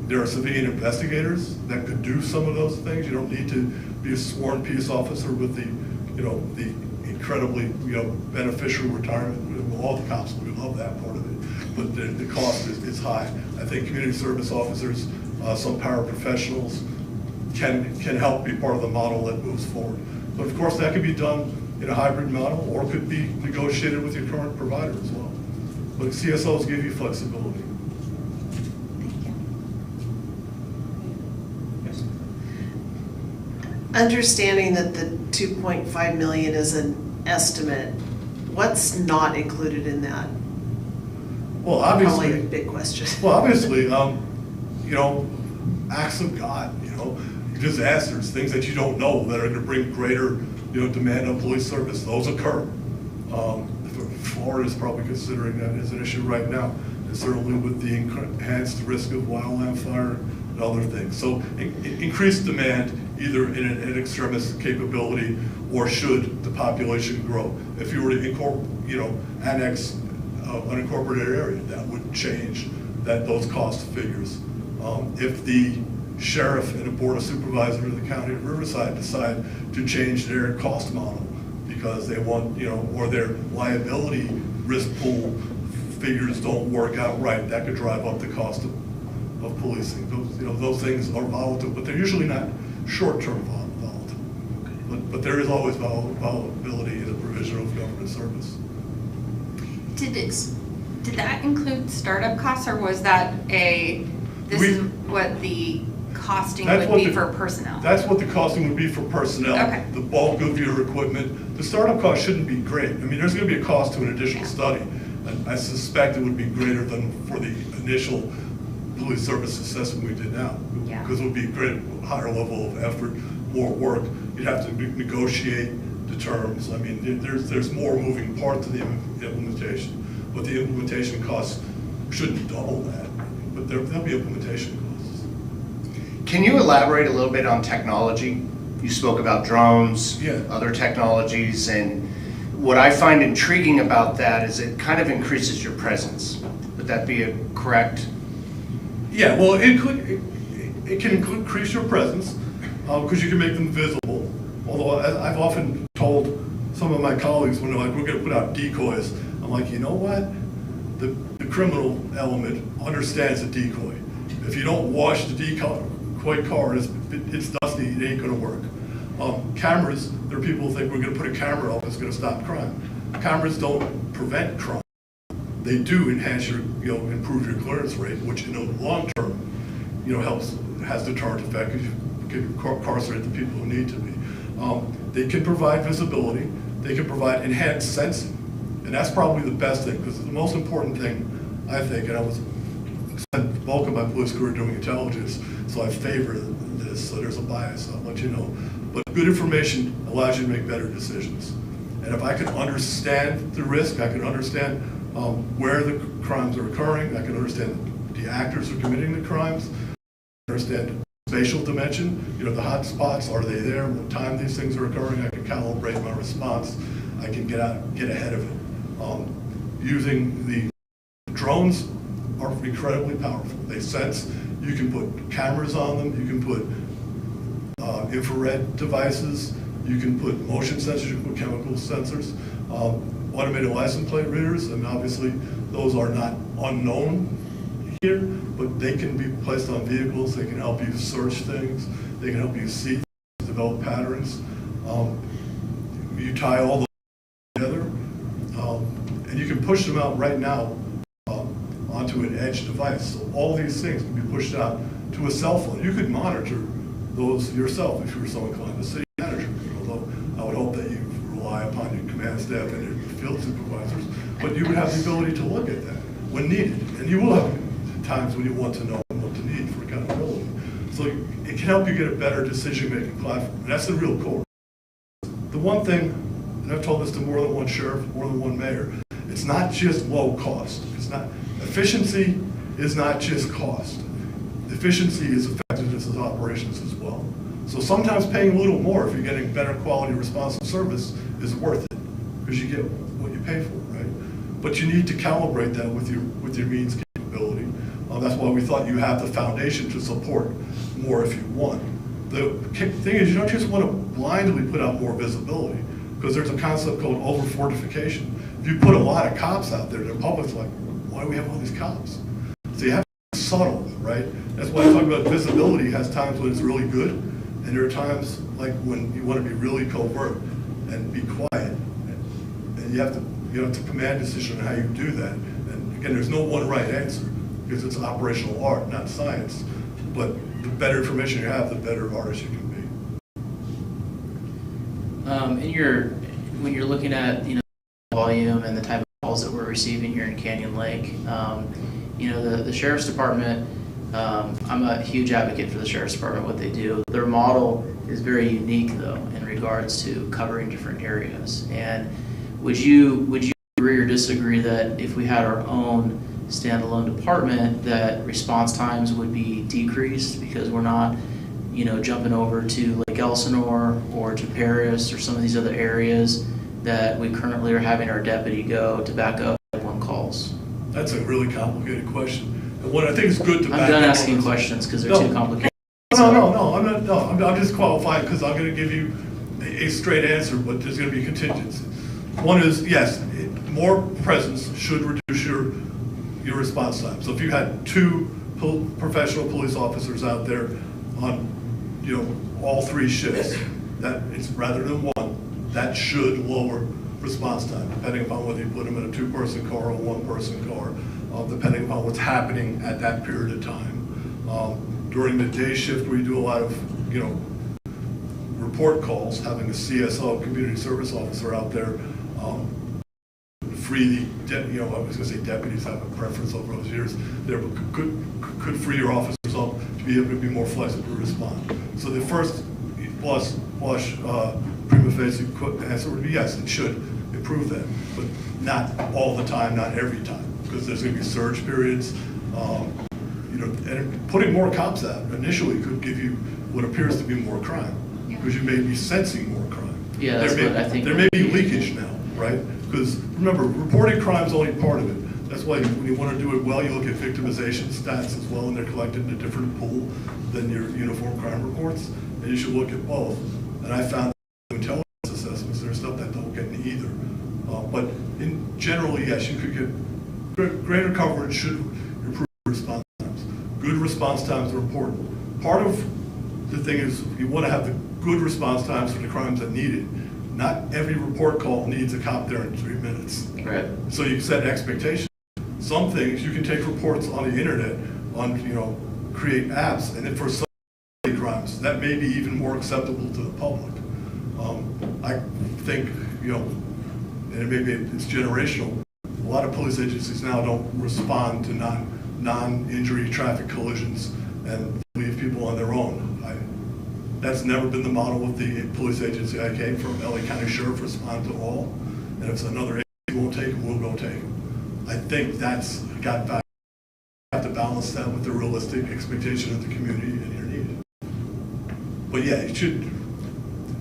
There are civilian investigators that could do some of those things. You don't need to be a sworn peace officer with the, you know, the incredibly, you know, beneficial retirement. All the cops, we love that part of it, but the cost is high. I think community service officers, some paraprofessionals can help be part of the model that moves forward. But of course, that could be done in a hybrid model or could be negotiated with your current provider as well. But CSOs give you flexibility.
Understanding that the 2.5 million is an estimate, what's not included in that?
Well, obviously,
Probably a big question.
Well, obviously, you know, acts of God, you know, disasters, things that you don't know that are going to bring greater, you know, demand on police service. Those occur. Florida is probably considering that as an issue right now, and certainly with the enhanced risk of wildland fire and other things. So increased demand either in an extremist capability or should the population grow. If you were to annex unincorporated area, that would change those cost figures. If the sheriff and a board of supervisors of the county of Riverside decide to change their cost model because they want, you know, or their liability risk pool figures don't work out right, that could drive up the cost of policing. Those things are volatile, but they're usually not short-term volatile. But there is always volatility in the provision of government service.
Did that include startup costs, or was that is what the costing would be for personnel?
That's what the costing would be for personnel.
Okay.
The bulk of your equipment. The startup cost shouldn't be great. I mean, there's going to be a cost to an additional study. And I suspect it would be greater than for the initial police service assessment we did now.
Yeah.
Because it would be a great, higher level of effort, more work. You'd have to negotiate the terms. I mean, there's more moving parts to the implementation. But the implementation costs shouldn't double that. But there'll be implementation costs.
Can you elaborate a little bit on technology? You spoke about drones, other technologies, and what I find intriguing about that is it kind of increases your presence. Would that be a correct?
Yeah, well, it can increase your presence because you can make them visible. Although I've often told some of my colleagues when they're like, we're going to put out decoys, I'm like, you know what? The criminal element understands a decoy. If you don't wash the decoy car, it's dusty, it ain't going to work. Cameras, there are people who think we're going to put a camera up that's going to stop crime. Cameras don't prevent crime. They do enhance your, improve your clearance rate, which in the long term, has deterrent effect because you can incarcerate the people who need to be. They can provide visibility. They can provide enhanced sensing. And that's probably the best thing, because the most important thing, I think, and I spent the bulk of my police career doing intelligence, so I favor this. this, so there's a bias, I'll let you know. But good information allows you to make better decisions. And if I can understand the risk, I can understand where the crimes are occurring, I can understand the actors who are committing the crimes, I understand spatial dimension, the hot spots, are they there, what time these things are occurring, I can calibrate my response, I can get ahead of it. Using the drones are incredibly powerful. They sense, you can put cameras on them, you can put infrared devices, you can put motion sensors, you can put chemical sensors, automated license plate readers, and obviously those are not unknown here, but they can be placed on vehicles, they can help you search things, they can help you see things, develop patterns. You tie all those together, and you can push them out right now onto an edge device. So all these things can be pushed out to a cell phone. You could monitor those yourself if you were so inclined. The city manager, although I would hope that you rely upon your command staff and your field supervisors, but you would have the ability to look at that when needed. And you will have times when you want to know and what to need for accountability. So it can help you get a better decision-making platform. And that's the real core. The one thing, and I've told this to more than one sheriff, more than one mayor, it's not just low cost. It's not, efficiency is not just cost. Efficiency is effectiveness of operations as well. So sometimes paying a little more if you're getting better quality responsive service is worth it because you get what you pay for, right? But you need to calibrate that with your means capability. That's why we thought you have the foundation to support more if you want. The thing is, you don't just want to blindly put out more visibility because there's a concept called over-fortification. If you put a lot of cops out there, the public's like, why do we have all these cops? So you have to be subtle, right? That's why I talk about visibility has times when it's really good, and there are times like when you want to be really covert and be quiet. And you have to command decision on how you do that. And again, there's no one right answer because it's operational art, not science. But the better information you have, the better artist you can be.
When you're looking at volume and the type of calls that we're receiving here in Canyon Lake, the sheriff's department. I'm a huge advocate for the sheriff's department, what they do. Their model is very unique though in regards to covering different areas. And would you agree or disagree that if we had our own standalone department that response times would be decreased because we're not jumping over to Lake Elsinore or to Paris or some of these other areas that we currently are having our deputy go to back up one calls?
That's a really complicated question. And what I think is good to back up.
I'm done asking questions because they're too complicated.
No, I'm just qualifying because I'm going to give you a straight answer, but there's going to be contingencies. One is, yes, more presence should reduce your response time. So if you had 2 professional police officers out there on, all 3 shifts, that it's rather than 1, that should lower response time, depending upon whether you put them in a 2-person car or a 1-person car, depending upon what's happening at that period of time. During the day shift, we do a lot of, report calls, having a CSO, community service officer out there, free the, I was going to say deputies have a preference over those years there, but could free your officers up to be able to be more flexible to respond. So the first blush prima facie answer would be yes, it should improve that, but not all the time, not every time, because there's going to be surge periods. And putting more cops out initially could give you what appears to be more crime, because you may be sensing more crime.
Yeah, that's what I think.
There may be leakage now, right? Because remember, reporting crime is only part of it. That's why when you want to do it well, you look at victimization stats as well, and they're collected in a different pool than your uniform crime reports, and you should look at both. And I found intelligence assessments, there's stuff that don't get in either. But in generally, yes, you could get greater coverage should improve response times. Good response times are important. Part of the thing is you want to have the good response times for the crimes that need it. Not every report call needs a cop there in 3 minutes.
Right.
So you set expectations. Some things you can take reports on the internet, create apps, and then for some crimes that may be even more acceptable to the public. I think and maybe it's generational. A lot of police agencies now don't respond to non-injury traffic collisions and leave people on their own. That's never been the model with the police agency I came from. LA County Sheriff respond to all, and if it's another agency won't take them, we'll go take them. I think that's got back. You have to balance that with the realistic expectation of the community and your need. But yeah, it should.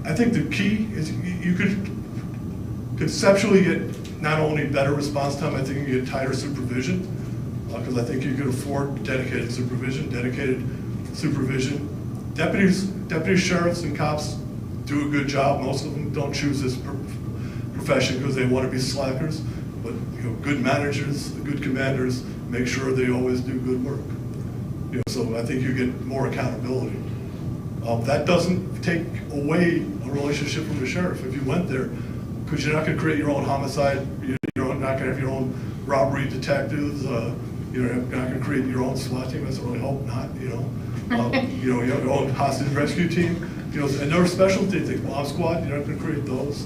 I think the key is you could conceptually get not only better response time, I think you can get tighter supervision, because I think you could afford dedicated supervision. Deputy sheriffs and cops do a good job. Most of them don't choose this profession because they want to be slackers, but good managers, good commanders make sure they always do good work. So I think you get more accountability. That doesn't take away a relationship from the sheriff. If you went there, because you're not going to create your own homicide, you're not going to have your own robbery detectives, you're not going to create your own SWAT team. I really hope not. You have your own hostage rescue team. And there are specialty things. Bomb squad, you're not going to create those.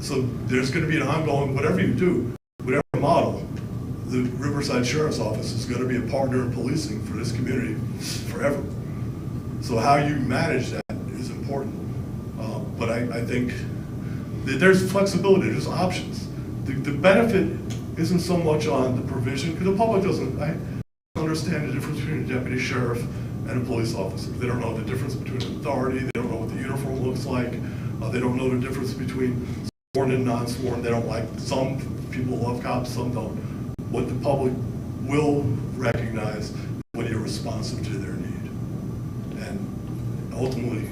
So there's going to be an ongoing, whatever you do, whatever model, the Riverside Sheriff's Office is going to be a partner in policing for this community forever. So how you manage that is important. But I think that there's flexibility, there's options. The benefit isn't so much on the provision, because the public doesn't understand the difference between a deputy sheriff and a police officer. They don't know the difference between authority, they don't know what the uniform looks like, they don't know the difference between sworn and non-sworn. They don't like, some people love cops, some don't. What the public will recognize when you're responsive to their need. And ultimately,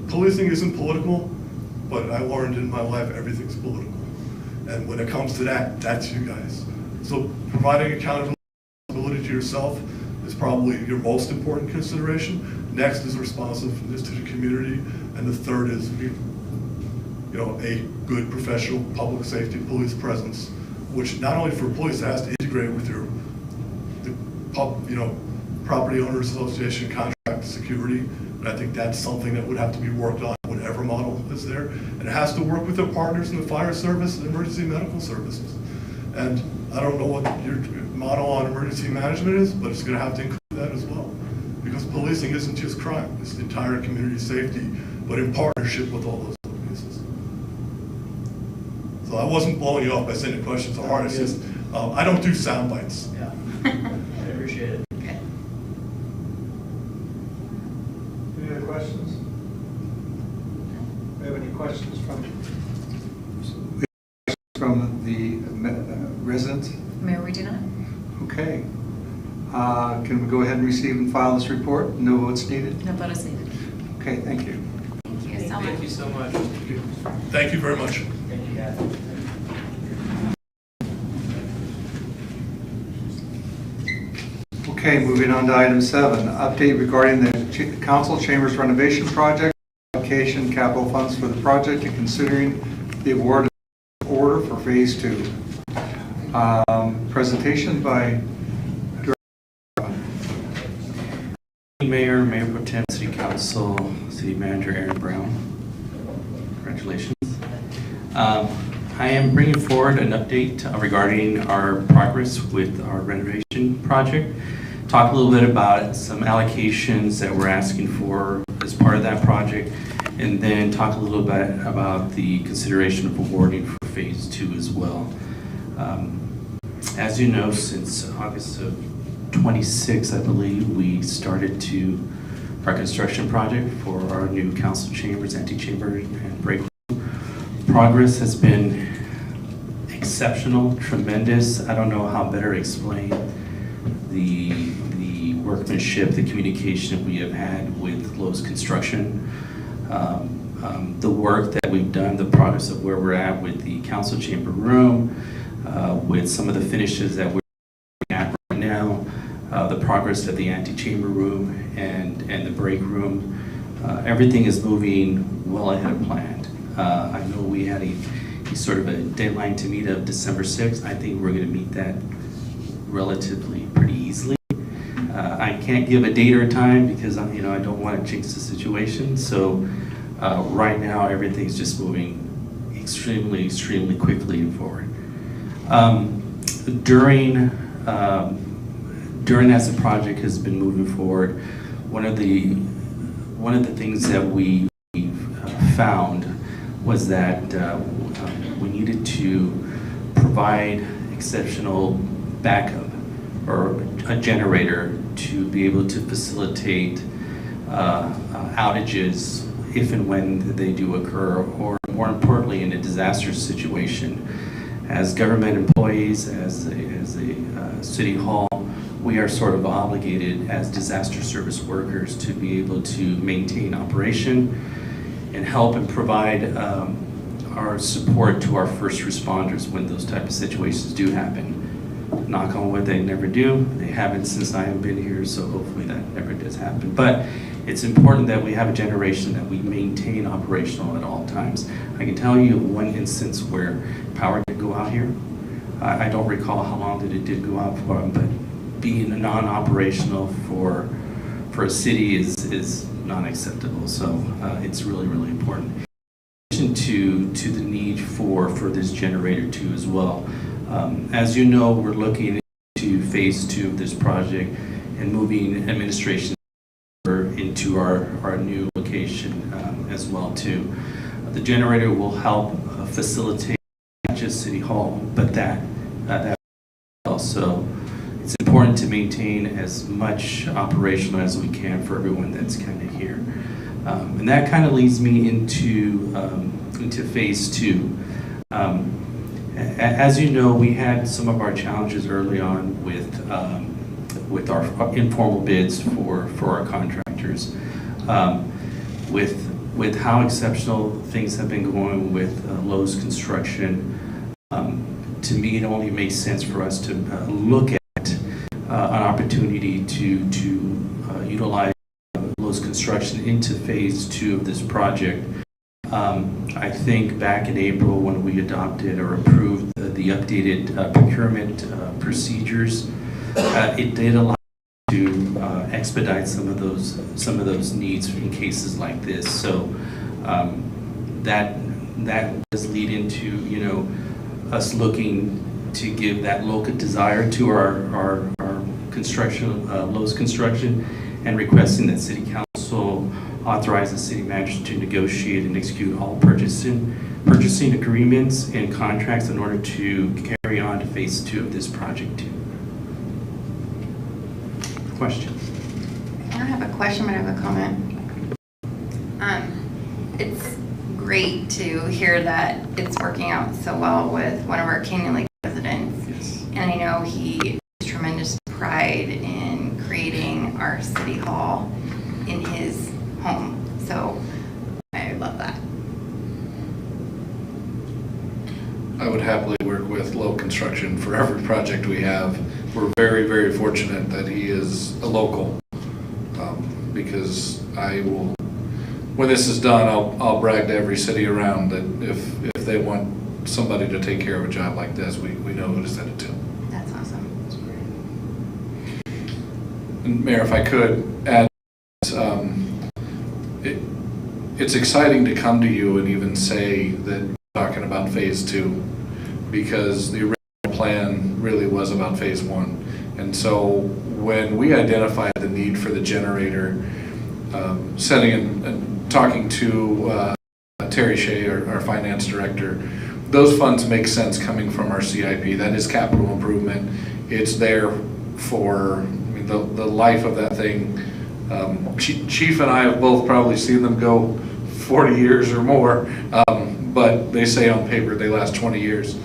policing isn't political, but I learned in my life everything's political. And when it comes to that, that's you guys. So providing accountability to yourself is probably your most important consideration. Next is responsiveness to the community, and the third is a good professional public safety police presence, which not only for police, it has to integrate with property owners association contract security. But I think that's something that would have to be worked on whatever model is there. And it has to work with their partners in the fire service and emergency medical services. And I don't know what your model on emergency management is, but it's going to have to include that as well. Because policing isn't just crime, it's the entire community safety, but in partnership with all those other pieces. So I wasn't blowing you off by saying the questions are hard. It's just, I don't do sound bites.
Yeah, I appreciate it.
Okay.
Any other questions? Do we have any questions from the residents?
Mayor, we do not.
Okay. Can we go ahead and receive and file this report? No votes needed?
No vote is needed.
Okay, thank you.
Thank you so much.
Thank you so much.
Thank you very much.
Thank you, guys.
Okay, moving on to item 7, update regarding the council chambers renovation project, allocation capital funds for the project, and considering the award order for phase 2. Presentation by
Mayor, Mayor Pro Tem, City Council, City Manager Aaron Brown. Congratulations. I am bringing forward an update regarding our progress with our renovation project. Talk a little bit about some allocations that we're asking for as part of that project, and then talk a little bit about the consideration of awarding for phase 2 as well. As you know, since August of 26, I believe, we started our construction project for our new council chambers, antechamber, and break room. Progress has been exceptional, tremendous. I don't know how better to explain the workmanship, the communication we have had with Lowe's Construction. The work that we've done, the progress of where we're at with the council chamber room, with some of the finishes that we're at right now, the progress of the antechamber room and the break room. Everything is moving well ahead of plan. I know we had a sort of a deadline to meet of December 6th. I think we're going to meet that relatively pretty easily. I can't give a date or a time because I don't want to jinx the situation. So right now everything's just moving extremely, extremely quickly forward. During as the project has been moving forward, one of the things that we found was that we needed to provide exceptional backup or a generator to be able to facilitate outages if and when they do occur, or more importantly, in a disaster situation. As government employees, as a city hall, we are sort of obligated as disaster service workers to be able to maintain operation and help and provide our support to our first responders when those type of situations do happen. Knock on wood, they never do. They haven't since I have been here, so hopefully that never does happen. But it's important that we have a generation that we maintain operational at all times. I can tell you one instance where power did go out here. I don't recall how long that it did go out for, but being non-operational for a city is not acceptable. So it's really, really important. In addition to the need for this generator too as well. As you know, we're looking into phase 2 of this project and moving administration into our new location as well too. The generator will help facilitate not just City Hall, but that also. It's important to maintain as much operational as we can for everyone that's kind of here. And that kind of leads me into phase 2. As you know, we had some of our challenges early on with our informal bids for our contractors. With how exceptional things have been going with Lowe's Construction, to me it only makes sense for us to look at an opportunity to utilize Lowe's Construction into phase 2 of this project. I think back in April when we adopted or approved the updated procurement procedures, it did allow us to expedite some of those needs in cases like this. So that does lead into us looking to give that local desire to our construction, Lowe's Construction, and requesting that City Council authorize the city manager to negotiate and execute all purchasing agreements and contracts in order to carry on to phase 2 of this project too. Question?
I don't have a question, but I have a comment. It's great to hear that it's working out so well with one of our Canyon Lake residents.
Yes.
And I know he takes tremendous pride in creating our city hall in his home. So I love that.
I would happily work with Lowe Construction for every project we have. We're very, very fortunate that he is a local, because I will, when this is done, I'll brag to every city around that if they want somebody to take care of a job like this, we know who to send it to.
That's awesome.
And Mayor, if I could add, it's exciting to come to you and even say that we're talking about phase 2, because the original plan really was about phase 1. And so when we identified the need for the generator, setting and talking to Terry Shea, our finance director, those funds make sense coming from our CIP. That is capital improvement. It's there for the life of that thing. Chief and I have both probably seen them go 40 years or more, but they say on paper they last 20 years.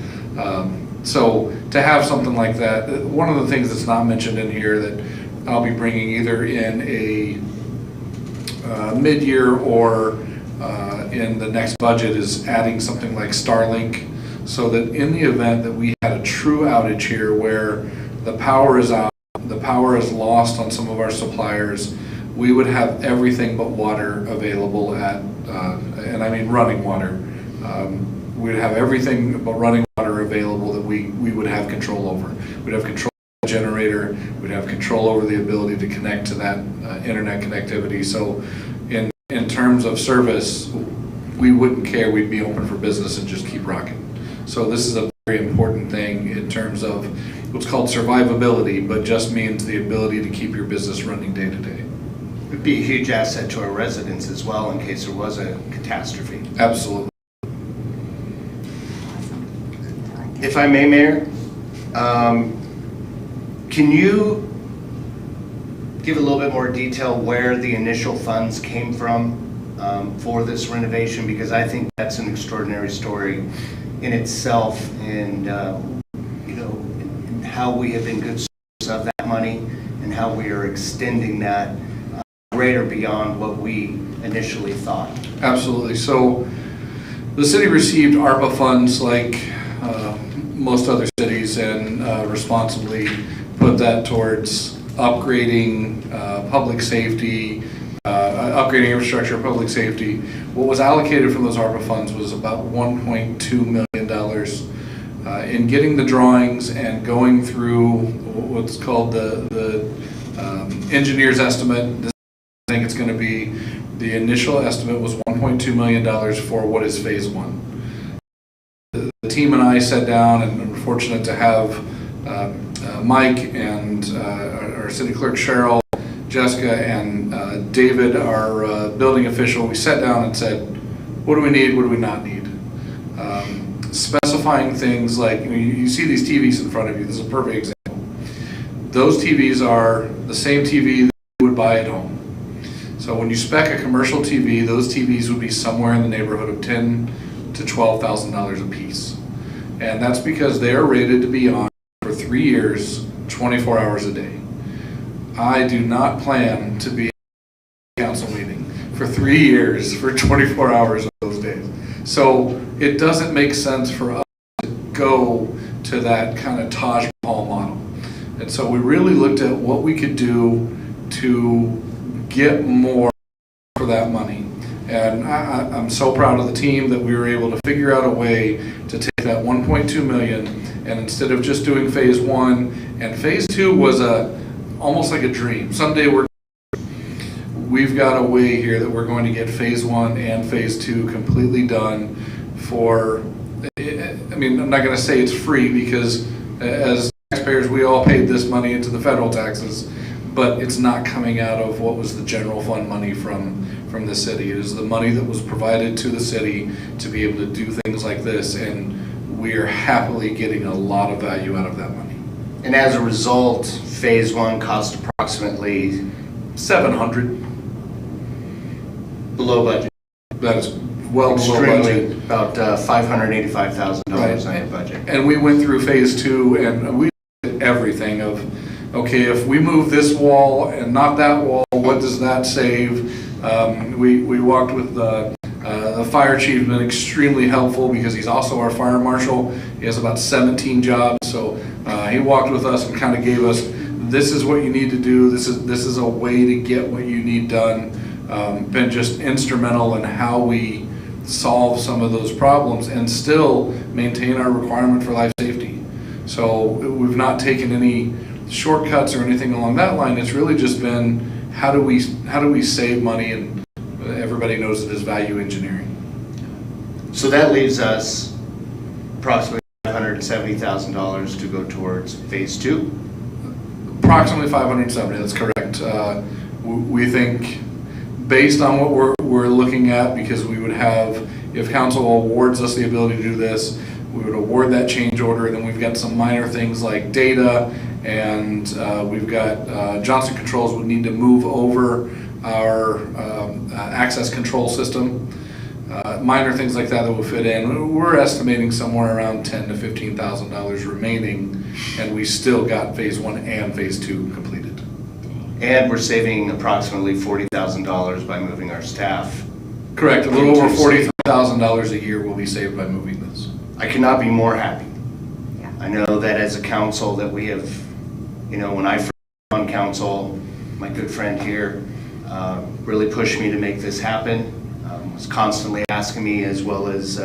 So to have something like that, one of the things that's not mentioned in here that I'll be bringing either in a mid-year or in the next budget is adding something like Starlink, so that in the event that we had a true outage here where the power is out, the power is lost on some of our suppliers, we would have everything but water available at, and I mean running water. We'd have everything but running water available that we would have control over. We'd have control over the generator, we'd have control over the ability to connect to that internet connectivity. So in terms of service, we wouldn't care, we'd be open for business and just keep rocking. So this is a very important thing in terms of what's called survivability, but just means the ability to keep your business running day to day.
It'd be a huge asset to our residents as well in case there was a catastrophe.
Absolutely.
If I may, Mayor, can you give a little bit more detail where the initial funds came from for this renovation? Because I think that's an extraordinary story in itself, and you know, and how we have been good stewards of that money and how we are extending that greater beyond what we initially thought.
Absolutely. So the city received ARPA funds like most other cities, and responsibly put that towards upgrading public safety, upgrading infrastructure, public safety. What was allocated from those ARPA funds was about $1.2 million in getting the drawings and going through what's called the engineer's estimate. I think it's going to be, the initial estimate was $1.2 million for what is phase one. The team and I sat down, and we're fortunate to have Mike and our city clerk Cheryl, Jessica, and David, our building official. We sat down and said, what do we need, what do we not need? Specifying things like, you see these TVs in front of you. This is a perfect example. Those TVs are the same TV that you would buy at home. So when you spec a commercial TV, those TVs would be somewhere in the neighborhood of $10,000 to $12,000 a piece. And that's because they are rated to be on for 3 years, 24 hours a day. I do not plan to be at a council meeting for 3 years for 24 hours of those days. So it doesn't make sense for us to go to that kind of Taj Mahal model. And so we really looked at what we could do to get more for that money. And I'm so proud of the team that we were able to figure out a way to take that 1.2 million, and instead of just doing phase one, and phase two was almost like a dream. Someday we've got a way here that we're going to get phase one and phase two completely done for, I mean, I'm not going to say it's free, because as taxpayers we all paid this money into the federal taxes, but it's not coming out of what was the general fund money from the city. It is the money that was provided to the city to be able to do things like this, and we are happily getting a lot of value out of that money.
And as a result, phase one cost approximately
$700.
Below budget.
That is well below budget.
About $585,000 under budget.
And we went through phase two, and we did everything of, okay, if we move this wall and not that wall, what does that save? We walked with the fire chief, been extremely helpful because he's also our fire marshal. He has about 17 jobs, so he walked with us and kind of gave us, this is what you need to do. This is a way to get what you need done. Been just instrumental in how we solve some of those problems and still maintain our requirement for life safety. So we've not taken any shortcuts or anything along that line. It's really just been, how do we save money, and everybody knows it as value engineering.
So that leaves us approximately $570,000 to go towards phase two?
Approximately 570, that's correct. We think, based on what we're looking at, because we would have, if council awards us the ability to do this, we would award that change order, and then we've got some minor things like data, and we've got Johnson Controls would need to move over our access control system. Minor things like that will fit in. We're estimating somewhere around $10,000 to $15,000 remaining, and we still got phase one and phase two completed.
And we're saving approximately $40,000 by moving our staff.
Correct, a little over $43,000 a year will be saved by moving this.
I cannot be more happy. Yeah. I know that as a council that we have, when I first got on council, my good friend here really pushed me to make this happen. Was constantly asking me, as well as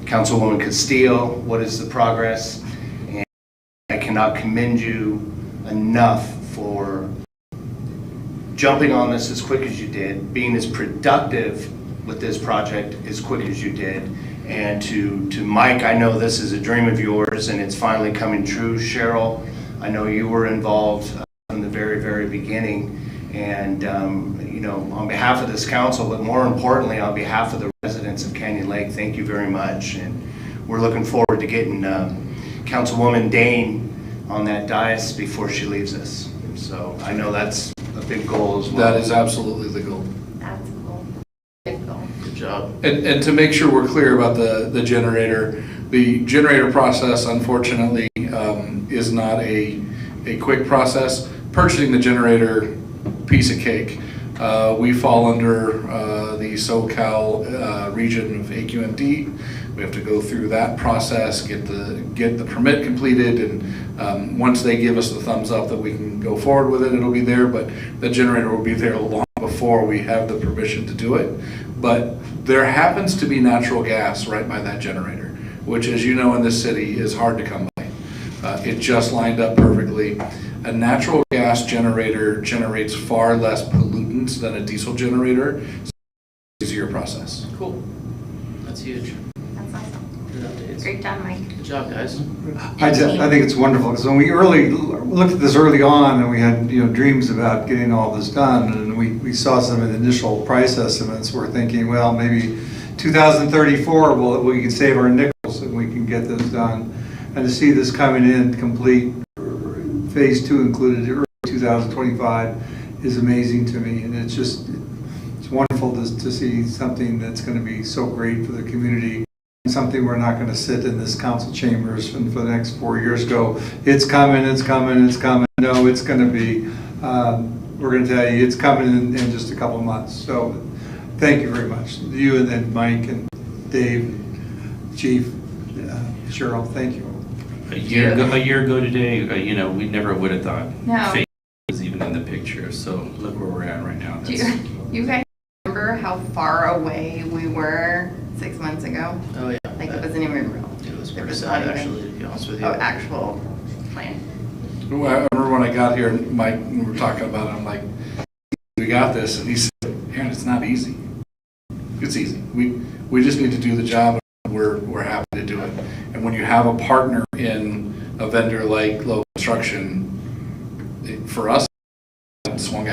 Councilwoman Castillo, what is the progress? And I cannot commend you enough for jumping on this as quick as you did, being as productive with this project as quick as you did. And to Mike, I know this is a dream of yours and it's finally coming true. Cheryl, I know you were involved from the very, very beginning. And on behalf of this council, but more importantly, on behalf of the residents of Canyon Lake, thank you very much. And we're looking forward to getting Councilwoman Dane on that dais before she leaves us. So I know that's a big goal as well.
That is absolutely the goal.
That's cool. Good goal.
Good job. And to make sure we're clear about the generator process, unfortunately, is not a quick process. Purchasing the generator, piece of cake. We fall under the SoCal region of AQMD. We have to go through that process, get the permit completed, and once they give us the thumbs up that we can go forward with it, it'll be there. But the generator will be there long before we have the permission to do it. But there happens to be natural gas right by that generator, which, as you know, in this city is hard to come by. It just lined up perfectly. A natural gas generator generates far less pollutants than a diesel generator. So it's an easier process.
Cool. That's huge.
That's awesome.
Good updates.
Great job, Mike.
Good job, guys.
I think it's wonderful, because when we looked at this early on, and we had, dreams about getting all this done, and we saw some of the initial price estimates, we're thinking, well, maybe 2034, we can save our nickels and we can get this done. And to see this coming in complete, phase 2 included, early 2025, is amazing to me. And it's wonderful to see something that's going to be so great for the community. Something we're not going to sit in this council chambers and for the next 4 years go, it's coming, it's coming, it's coming. No, it's going to be, we're going to tell you, it's coming in just a couple of months. So thank you very much. You and then Mike and Dave, Chief, Cheryl, thank you.
A year ago today, we never would have thought
No.
Facebook was even in the picture. So look where we're at right now.
Do you guys remember how far away we were 6 months ago?
Oh yeah.
Like it wasn't even real.
It was
There
pretty
not
sad,
even-
actually, to be honest with you.
Oh, actual plan.
I remember when I got here, and Mike, we were talking about it, I'm like, we got this. And he said, Aaron, it's not easy. It's easy. We just need to do the job, and we're happy to do it. And when you have a partner in a vendor like Low Construction, for us, it swung out.